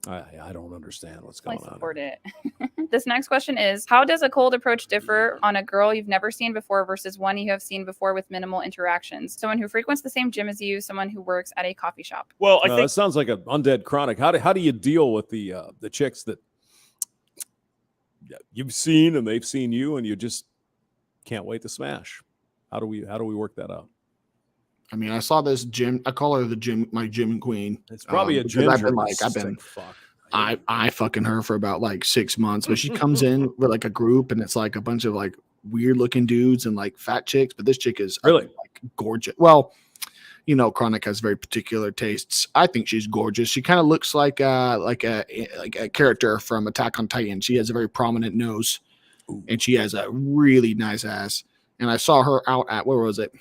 I don't understand what's going on. I support it. This next question is, how does a cold approach differ on a girl you've never seen before versus one you have seen before with minimal interactions? Someone who frequents the same gym as you, someone who works at a coffee shop. Well, I think that sounds like an Undead chronic. How do you deal with the chicks that you've seen and they've seen you and you just can't wait to smash? How do we work that out? I mean, I saw this gym. I call her my gym queen. It's probably a gym. I fucking her for about like 6 months, but she comes in with like a group and it's like a bunch of like weird looking dudes and like fat chicks. But this chick is really like gorgeous. Well, Chronic has very particular tastes. I think she's gorgeous. She kind of looks like a character from Attack on Titan. She has a very prominent nose, and she has a really nice ass. And I saw her out at, where was it?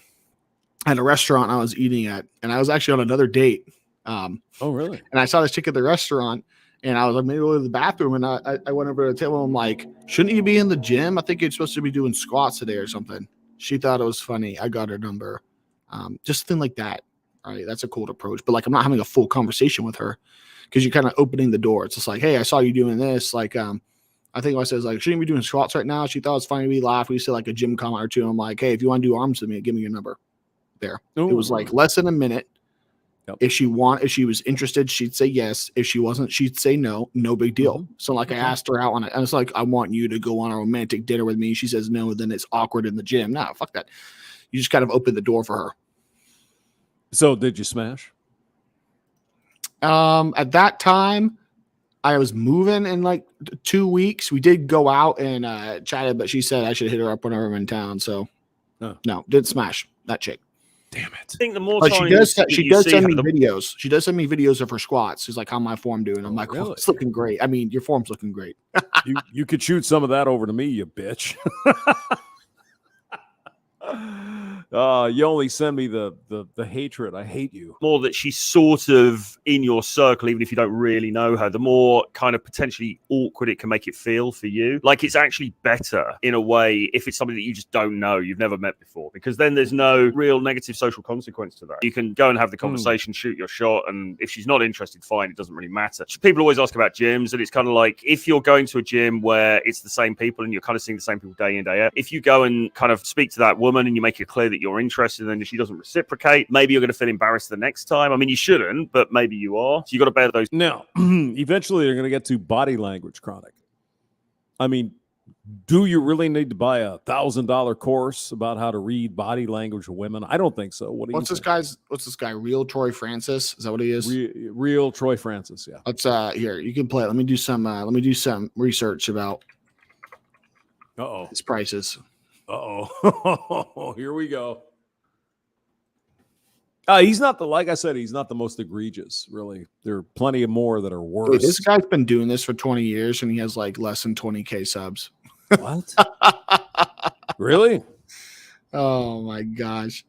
At a restaurant I was eating at, and I was actually on another date. Oh, really? And I saw this chick at the restaurant, and I was like, maybe go to the bathroom. And I went over to the table. And I'm like, shouldn't you be in the gym? I think you're supposed to be doing squats today or something. She thought it was funny. I got her number. Just a thing like that. All right, that's a cool approach. But like, I'm not having a full conversation with her because you're kind of opening the door. It's just like, hey, I saw you doing this. Like, I think I says like, shouldn't you be doing squats right now? She thought it was funny. We laughed. We said like a gym comment or two. I'm like, hey, if you want to do arms with me, give me your number. There. Ooh. It was like less than a minute. Yep. If she was interested, she'd say yes. If she wasn't, she'd say no. No big deal. Mm-hmm. So like I asked her out on it, and it's like, I want you to go on a romantic dinner with me. She says no, then it's awkward in the gym. Nah, fuck that. You just kind of open the door for her. So did you smash? At that time, I was moving in like 2 weeks. We did go out and chatted, but she said I should hit her up whenever I'm in town. So no, didn't smash that chick. Damn it! I think the more she does send me videos. She does send me videos of her squats. She's like, "How my form doing?" I'm like, really? It's looking great. I mean, your form's looking great. you could shoot some of that over to me, you bitch. You only send me the hatred. I hate you. More that she's sort of in your circle, even if you don't really know her, the more kind of potentially awkward it can make it feel for you. Like it's actually better in a way if it's somebody that you just don't know, you've never met before, because then there's no real negative social consequence to that. You can go and have the conversation, shoot your shot, and if she's not interested, fine, it doesn't really matter. People always ask about gyms, and it's kind of like if you're going to a gym where it's the same people and you're kind of seeing the same people day in, day out, if you go and kind of speak to that woman and you make it clear that you're interested, and if she doesn't reciprocate, maybe you're going to feel embarrassed the next time. I mean, you shouldn't, but maybe you are. So you got to bear those. Now, eventually they're going to get to body language chronic. I mean, do you really need to buy a $1,000 course about how to read body language of women? I don't think so. What's this guy? Real Troy Francis? Is that what he is? Real Troy Francis. Yeah. Let's here. You can play it. Let me do some research about his prices. Here we go. He's not like I said, he's not the most egregious, really. There are plenty of more that are worse. Wait, this guy's been doing this for 20 years and he has like less than 20K subs. What? Really? Oh my gosh.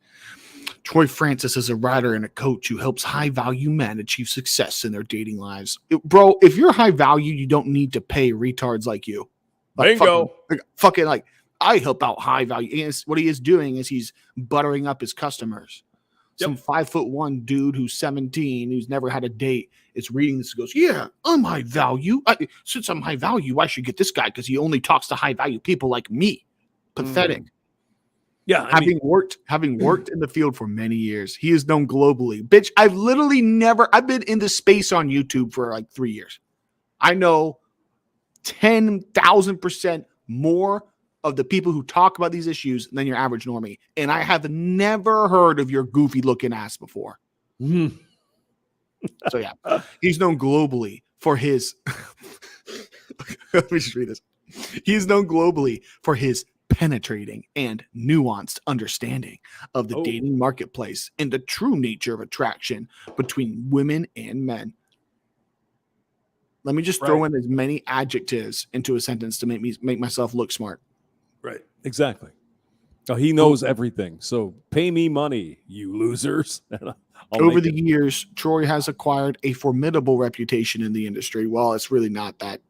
Troy Francis is a writer and a coach who helps high value men achieve success in their dating lives. Bro, if you're high value, you don't need to pay retards like you. Like, bingo. Fucking like I help out high value. And what he is doing is he's buttering up his customers. Yep. Some 5'1" dude who's 17, who's never had a date, is reading this and goes, yeah, I'm high value. Since I'm high value, I should get this guy because he only talks to high value people like me. Pathetic. Yeah. Having worked in the field for many years, he is known globally. Bitch, I've been in this space on YouTube for like 3 years. I know 10,000% more of the people who talk about these issues than your average normie. And I have never heard of your goofy looking ass before. So yeah, he's known globally for his, let me just read this. He's known globally for his penetrating and nuanced understanding of the dating marketplace and the true nature of attraction between women and men. Let me just throw in as many adjectives into a sentence to make myself look smart. Right. Exactly. Oh, he knows everything. So pay me money, you losers. Over the years, Troy has acquired a formidable reputation in the industry. Well, it's really not that.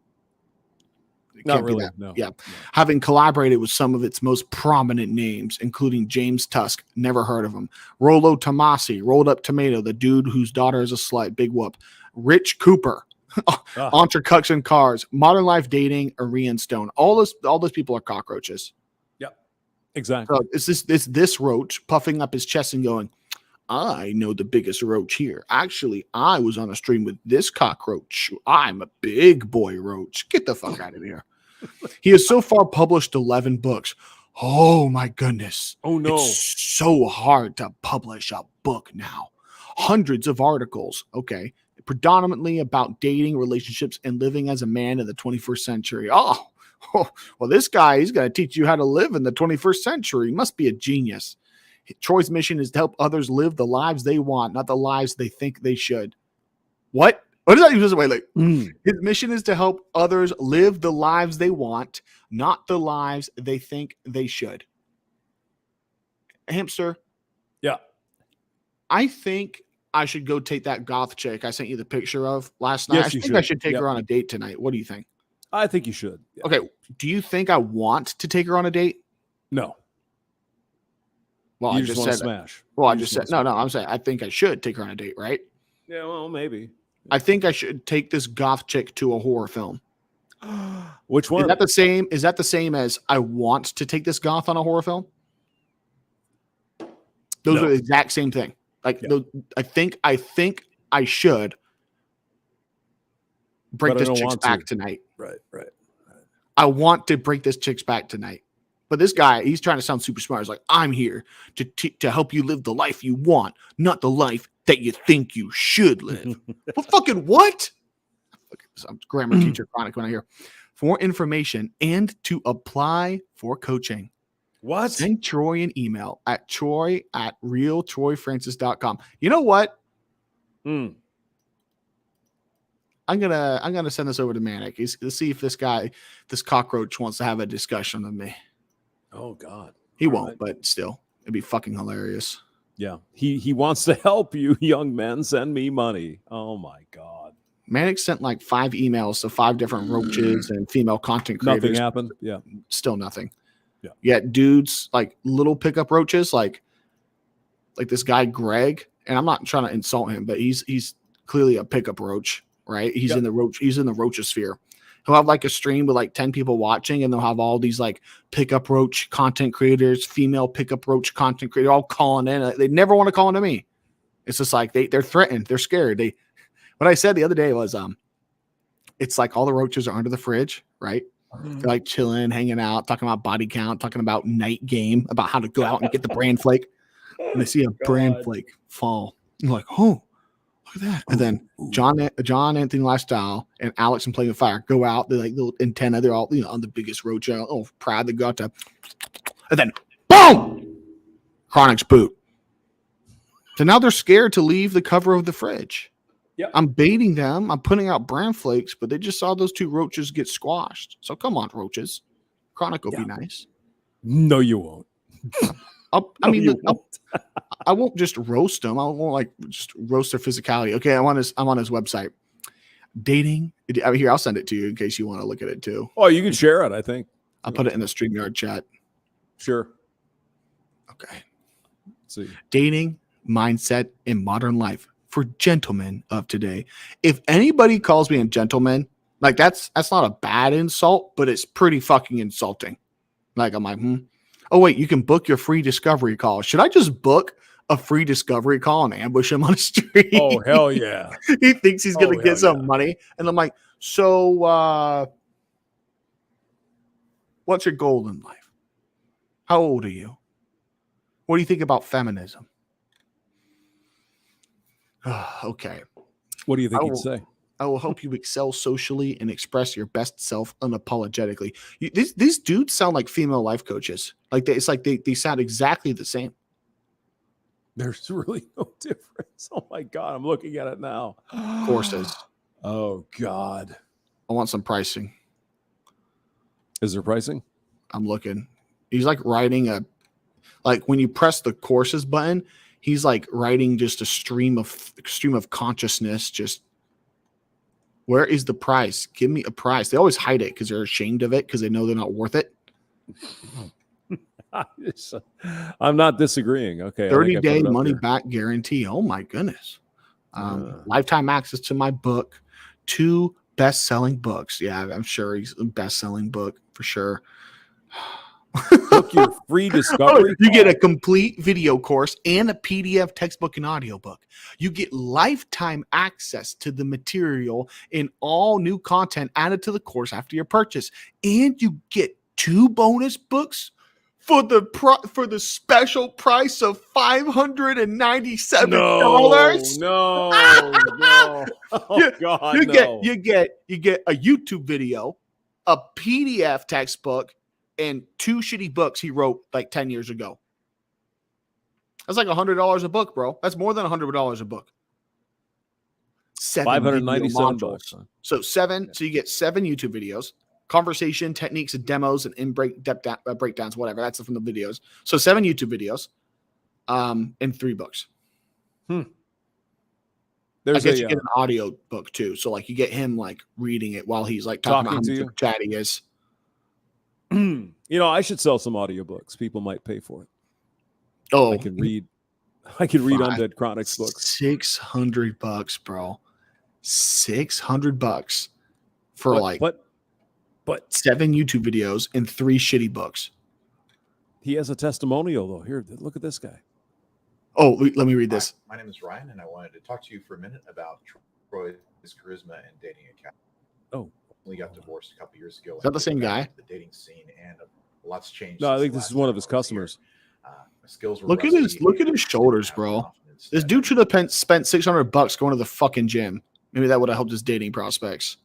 Not really. No. Yeah. Having collaborated with some of its most prominent names, including James Tusk, never heard of him. Rollo Tomasi, Rolled Up Tomato, the dude whose daughter is a slut, big whoop. Rich Cooper, Entrecuction Cars, Modern Life Dating, Arian Stone. All those people are cockroaches. Yeah, exactly. So it's this roach puffing up his chest and going, I know the biggest roach here. Actually, I was on a stream with this cockroach. I'm a big boy roach. Get the fuck out of here. He has so far published 11 books. Oh my goodness. Oh no. It's so hard to publish a book now. Hundreds of articles. Okay. Predominantly about dating, relationships, and living as a man in the 21st century. Oh, well, this guy, he's going to teach you how to live in the 21st century. He must be a genius. Troy's mission is to help others live the lives they want, not the lives they think they should. What? What does that mean? His mission is to help others live the lives they want, not the lives they think they should. Hamster. Yeah. I think I should go take that goth chick I sent you the picture of last night. Yes, I think I should take her on a date tonight. What do you think? I think you should. Yeah. Okay. Do you think I want to take her on a date? No. Well, you I just said smash. Well, I just said no. I'm saying I think I should take her on a date, right? Yeah, well, maybe. I think I should take this goth chick to a horror film. Which one? Is that the same as I want to take this goth on a horror film? Those are the exact same thing. Like I think I should break this chick's back tonight. Right. I want to break this chick's back tonight. But this guy, he's trying to sound super smart. He's like, I'm here to help you live the life you want, not the life that you think you should live. Well, fucking what? I'm grammar teacher chronic when I hear. For more information and to apply for coaching. What? Send Troy an email at troy@realtroyfrancis.com. You know what? I'm gonna send this over to Manic. Let's see if this cockroach wants to have a discussion with me. Oh God. He won't, but still, it'd be fucking hilarious. Yeah. He wants to help you, young men. Send me money. Oh my God. Manic sent like 5 emails to 5 different roaches and female content creators. Nothing happened. Yeah. Still nothing. Yeah. Yet dudes like little pickup roaches, like this guy Greg, and I'm not trying to insult him, but he's clearly a pickup roach, right? He's in the roachosphere. He'll have like a stream with like 10 people watching, and they'll have all these like pickup roach content creators, female pickup roach content creators, all calling in. They never want to call into me. It's just like they're threatened, they're scared. What I said the other day was it's like all the roaches are under the fridge, right? They're like chilling, hanging out, talking about body count, talking about night game, about how to go out and get the brand flake. And they see a brand flake fall. And they're like, oh, look at that. And then John Anthony Lifestyle and Alex and Play with Fire go out. They're like little antenna. They're all, on the biggest roach. Oh, proud they got to. And then, boom! Chronic's boot. So now they're scared to leave the cover of the fridge. Yeah. I'm baiting them. I'm putting out bran flakes, but they just saw those 2 roaches get squashed. So come on, roaches. Chronic will be nice. No, you won't. I won't just roast them. I won't just roast their physicality. Okay, I'm on his website. Dating. Here, I'll send it to you in case you want to look at it too. Oh, you can share it, I think. I'll put it in the StreamYard chat. Sure. Okay. Let's see. Dating, mindset, and modern life for gentlemen of today. If anybody calls me a gentleman, that's not a bad insult, but it's pretty fucking insulting. I'm like, oh wait, you can book your free discovery call. Should I just book a free discovery call and ambush him on the street? Oh, hell yeah. He thinks he's going to get some money. And I'm like, so what's your goal in life? How old are you? What do you think about feminism? Okay. What do you think he'd say? I will help you excel socially and express your best self unapologetically. These dudes sound like female life coaches. It's like they sound exactly the same. There's really no difference. Oh my God, I'm looking at it now. Courses. Oh God. I want some pricing. Is there pricing? I'm looking. He's writing when you press the courses button, he's writing just a stream of consciousness. Just where is the price? Give me a price. They always hide it because they're ashamed of it because they know they're not worth it. I'm not disagreeing. Okay. 30-day money back guarantee. Oh my goodness. Lifetime access to my book. 2 best-selling books. Yeah, I'm sure he's a best-selling book for sure. Book your free discovery. You get a complete video course and a PDF textbook and audiobook. You get lifetime access to the material and all new content added to the course after your purchase. And you get 2 bonus books for the special price of $597. No. Oh God, you get a YouTube video, a PDF textbook, and 2 shitty books he wrote 10 years ago. That's $100 a book, bro. That's more than $100 a book. 597 So 7. So you get 7 YouTube videos, conversation, techniques, and demos, and breakdowns, whatever. That's from the videos. So 7 YouTube videos, and 3 books. I guess you get an audio book too. So you get him reading it while he's talking about how much chat he is. I should sell some audiobooks. People might pay for it. Oh, I can read Undead Chronic's books. $600, bro. $600 for but 7 YouTube videos and 3 shitty books. He has a testimonial though. Here, look at this guy. Oh, let me read this. My name is Ryan, and I wanted to talk to you for a minute about Troy's charisma and dating account. Oh. We got divorced a couple years ago. Is that the same guy? The dating scene, and a lot's changed. No, I think this is one of his customers. My skills were look at his shoulders, bro. This dude should have spent $600 going to the fucking gym. Maybe that would have helped his dating prospects.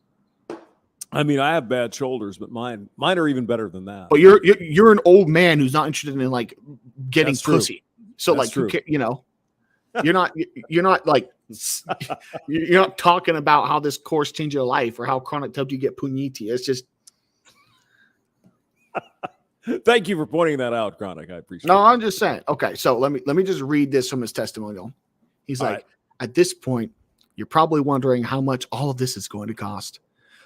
I mean, I have bad shoulders, but mine are even better than that. But you're an old man who's not interested in getting pussy. So you're not you're not talking about how this course changed your life or how Chronic helped you get puniti. It's just. Thank you for pointing that out, Chronic. I appreciate it. No, I'm just saying. Okay, so let me just read this from his testimonial. He's at this point, you're probably wondering how much all of this is going to cost.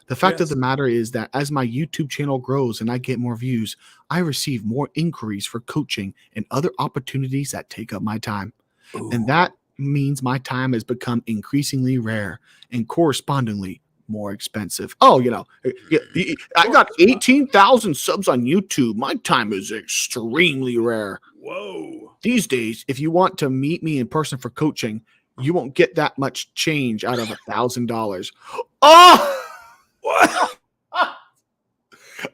The fact of the matter is that as my YouTube channel grows and I get more views, I receive more inquiries for coaching and other opportunities that take up my time. Ooh. And that means my time has become increasingly rare and correspondingly more expensive. Oh, I got 18,000 subs on YouTube. My time is extremely rare. Whoa. These days, if you want to meet me in person for coaching, you won't get that much change out of $1,000. Oh! What?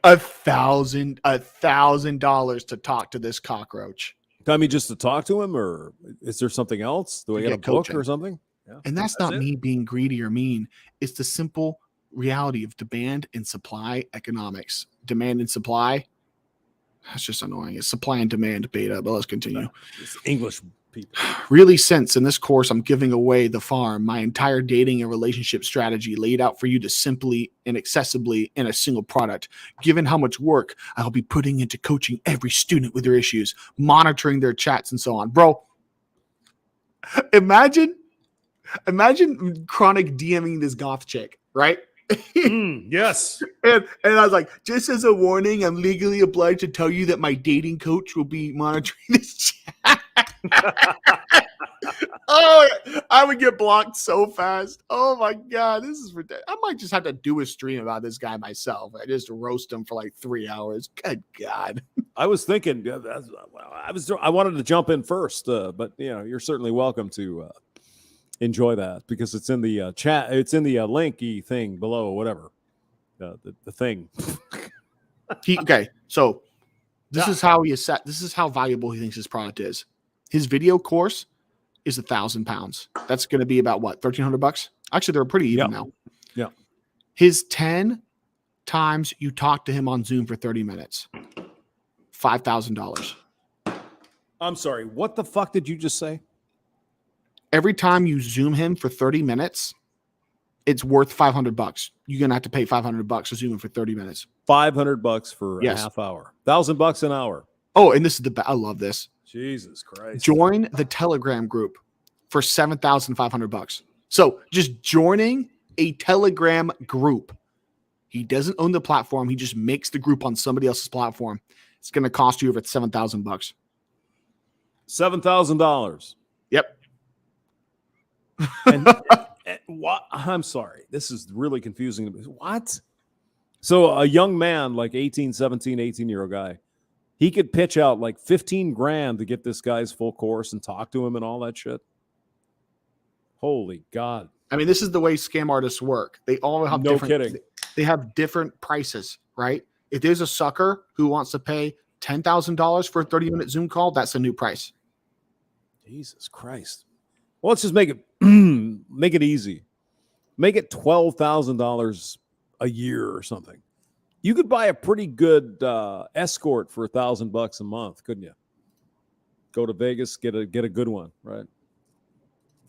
$1,000 to talk to this cockroach. I mean, just to talk to him, or is there something else? Do I get a book or something? Yeah. And that's not me being greedy or mean. It's the simple reality of demand and supply economics. Demand and supply. That's just annoying. It's supply and demand beta, but let's continue. It's English people. Really, since in this course I'm giving away the farm, my entire dating and relationship strategy laid out for you to simply and accessibly in a single product. Given how much work I'll be putting into coaching every student with their issues, monitoring their chats and so on. Bro, imagine chronic DMing this goth chick, right? Yes. And I was like, just as a warning, I'm legally obliged to tell you that my dating coach will be monitoring this chat. Oh, I would get blocked so fast. Oh my God, this is ridiculous. I might just have to do a stream about this guy myself. I just roast him for like 3 hours. Good God. I was thinking, I wanted to jump in first, but you're certainly welcome to enjoy that because it's in the chat. It's in the linky thing below, whatever the thing. Okay, so this is how he is set. This is how valuable he thinks his product is. His video course is £1,000. That's going to be about what, $1,300? Actually, they're pretty even now. Yeah. His 10 times you talk to him on Zoom for 30 minutes, $5,000. I'm sorry. What the fuck did you just say? Every time you Zoom him for 30 minutes, it's worth $500. You're going to have to pay $500 to Zoom him for 30 minutes. $500 for a half hour. $1,000 an hour. Oh, and this is I love this. Jesus Christ. Join the Telegram group for $7,500. So just joining a Telegram group. He doesn't own the platform. He just makes the group on somebody else's platform. It's going to cost you over $7,000. $7,000. Yep. And what? I'm sorry. This is really confusing to me. What? So a young man, like 18-year-old guy, he could pitch out like 15 grand to get this guy's full course and talk to him and all that shit. Holy God. I mean, this is the way scam artists work. They all have They have different prices, right? If there's a sucker who wants to pay $10,000 for a 30-minute Zoom call, that's a new price. Jesus Christ. Well, let's just make it easy. Make it $12,000 a year or something. You could buy a pretty good escort for $1,000 a month, couldn't you? Go to Vegas, get a good one, right?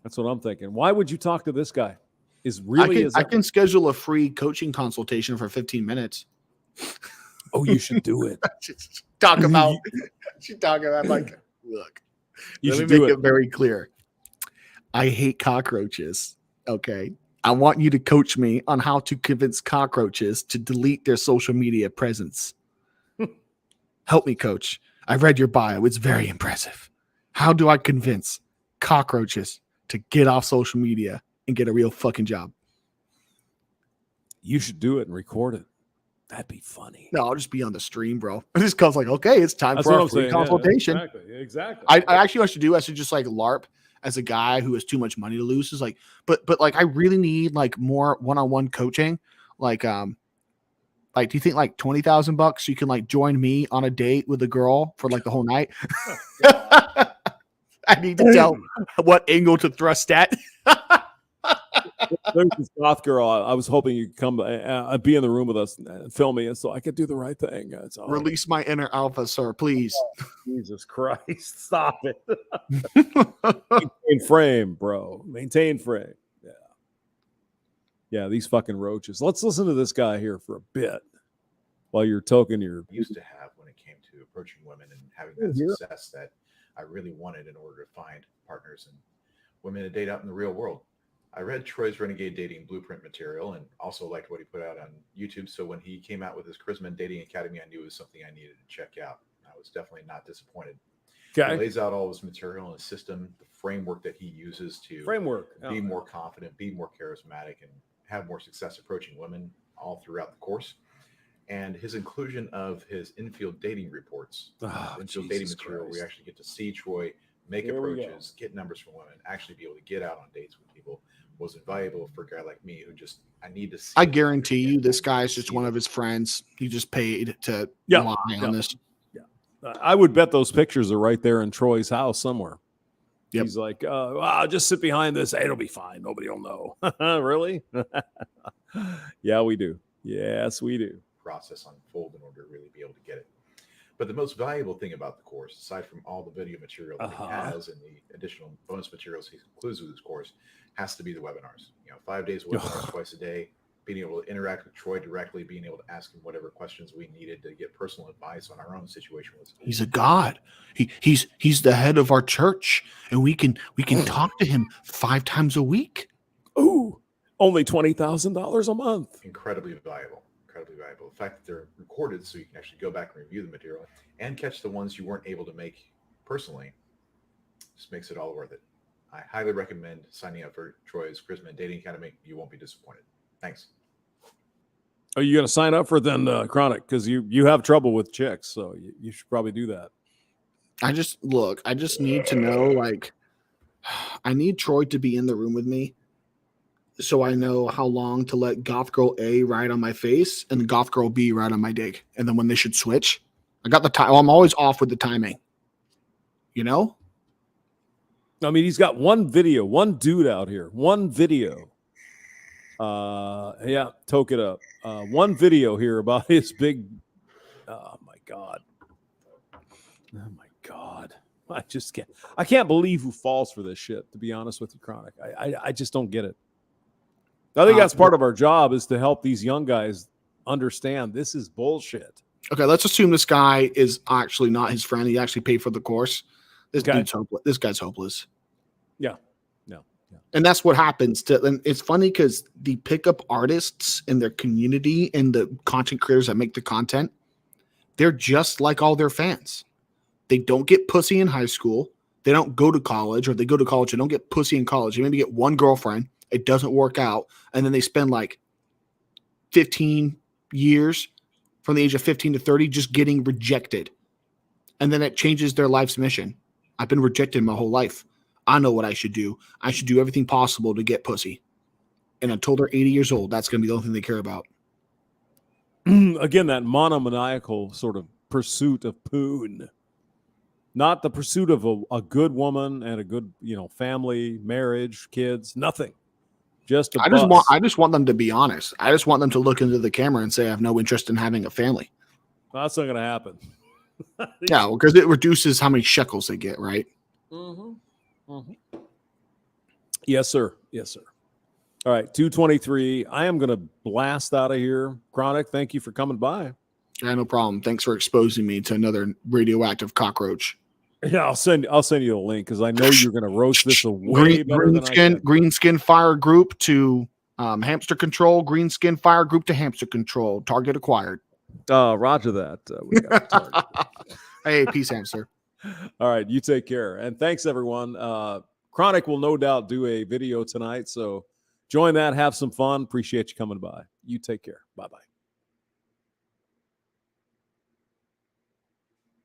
That's what I'm thinking. Why would you talk to this guy? I can schedule a free coaching consultation for 15 minutes. Oh, you should do it. talk about like, look, let me make it very clear. I hate cockroaches. Okay. I want you to coach me on how to convince cockroaches to delete their social media presence. Help me, coach. I read your bio. It's very impressive. How do I convince cockroaches to get off social media and get a real fucking job? You should do it and record it. That'd be funny. No, I'll just be on the stream, bro. This comes like, okay, it's time for a free consultation. Yeah, exactly. I actually I should just like LARP as a guy who has too much money to lose. Is like, but like I really need like more one-on-one coaching. Like do you think like $20,000 you can like join me on a date with a girl for like the whole night? I need to tell what angle to thrust at. There's this goth girl. I was hoping you'd come be in the room with us and film me, so I could do the right thing. Release my inner alpha, sir, please. Oh, Jesus Christ, stop it! Maintain frame, bro. Maintain frame. Yeah. These fucking roaches. Let's listen to this guy here for a bit while you're toking your. Used to have when it came to approaching women and having that success that I really wanted in order to find partners and women to date out in the real world. I read Troy's Renegade Dating Blueprint material and also liked what he put out on YouTube. So when he came out with his Charisma Dating Academy, I knew it was something I needed to check out. I was definitely not disappointed. Okay. He lays out all his material and his system, the framework that he uses to be more confident, be more charismatic, and have more success approaching women all throughout the course. And his inclusion of his infield dating reports, infield dating material, where we actually get to see Troy make approaches, get numbers from women, actually be able to get out on dates with people, was invaluable for a guy like me who just, I need to see. I guarantee you this guy's just one of his friends. He just paid to lie on this. Yeah. I would bet those pictures are right there in Troy's house somewhere. Yep. He's like, I'll just sit behind this. Hey, it'll be fine. Nobody will know. Really? Yeah, we do. Yes, we do. Process unfold in order to really be able to get it. But the most valuable thing about the course, aside from all the video material that he has and the additional bonus materials he includes with his course, has to be the webinars. 5 days webinars twice a day, being able to interact with Troy directly, being able to ask him whatever questions we needed to get personal advice on our own situation. He's a god. He's the head of our church, and we can talk to him 5 times a week. Ooh, only $20,000 a month. Incredibly valuable. Incredibly valuable. The fact that they're recorded so you can actually go back and review the material and catch the ones you weren't able to make personally just makes it all worth it. I highly recommend signing up for Troy's Charisma and Dating Academy. You won't be disappointed. Thanks. Are you going to sign up for then, Chronic? Because you have trouble with chicks, so you should probably do that. I just need to know, like, I need Troy to be in the room with me so I know how long to let Goth Girl A ride on my face and Goth Girl B ride on my dick. And then when they should switch, I got the time. I'm always off with the timing. I mean, he's got one video, one dude out here, one video. Yeah, toke it up. One video here about his big. Oh my God. Oh my God. I can't believe who falls for this shit, to be honest with you, Chronic. I just don't get it. I think that's part of our job, is to help these young guys understand this is bullshit. Okay, let's assume this guy is actually not his friend. He actually paid for the course. This guy's hopeless. Yeah. And that's what happens and it's funny because the pickup artists in their community and the content creators that make the content, they're just like all their fans. They don't get pussy in high school. They don't go to college, or they go to college and don't get pussy in college. They maybe get one girlfriend. It doesn't work out. And then they spend like 15 years from the age of 15 to 30 just getting rejected. And then it changes their life's mission. I've been rejected my whole life. I know what I should do. I should do everything possible to get pussy. And until they're 80 years old, that's going to be the only thing they care about. Again, that monomaniacal sort of pursuit of poon. Not the pursuit of a good woman and a good, family, marriage, kids, nothing. Just I just want them to be honest. I just want them to look into the camera and say, I have no interest in having a family. Well, that's not going to happen. Yeah, because it reduces how many shekels they get, right? Mm-hmm. Mm-hmm. Yes, sir. All right, 2:23. I am going to blast out of here. Chronic, thank you for coming by. Yeah, no problem. Thanks for exposing me to another radioactive cockroach. Yeah, I'll send you a link because I know you're going to roast this away better than I can. Green Skin Fire Group to hamster control. Green Skin Fire Group to hamster control. Target acquired. Roger that. We got the target. Hey, peace, hamster. All right, you take care. And thanks, everyone. Chronic will no doubt do a video tonight, so join that. Have some fun. Appreciate you coming by. You take care. Bye-bye.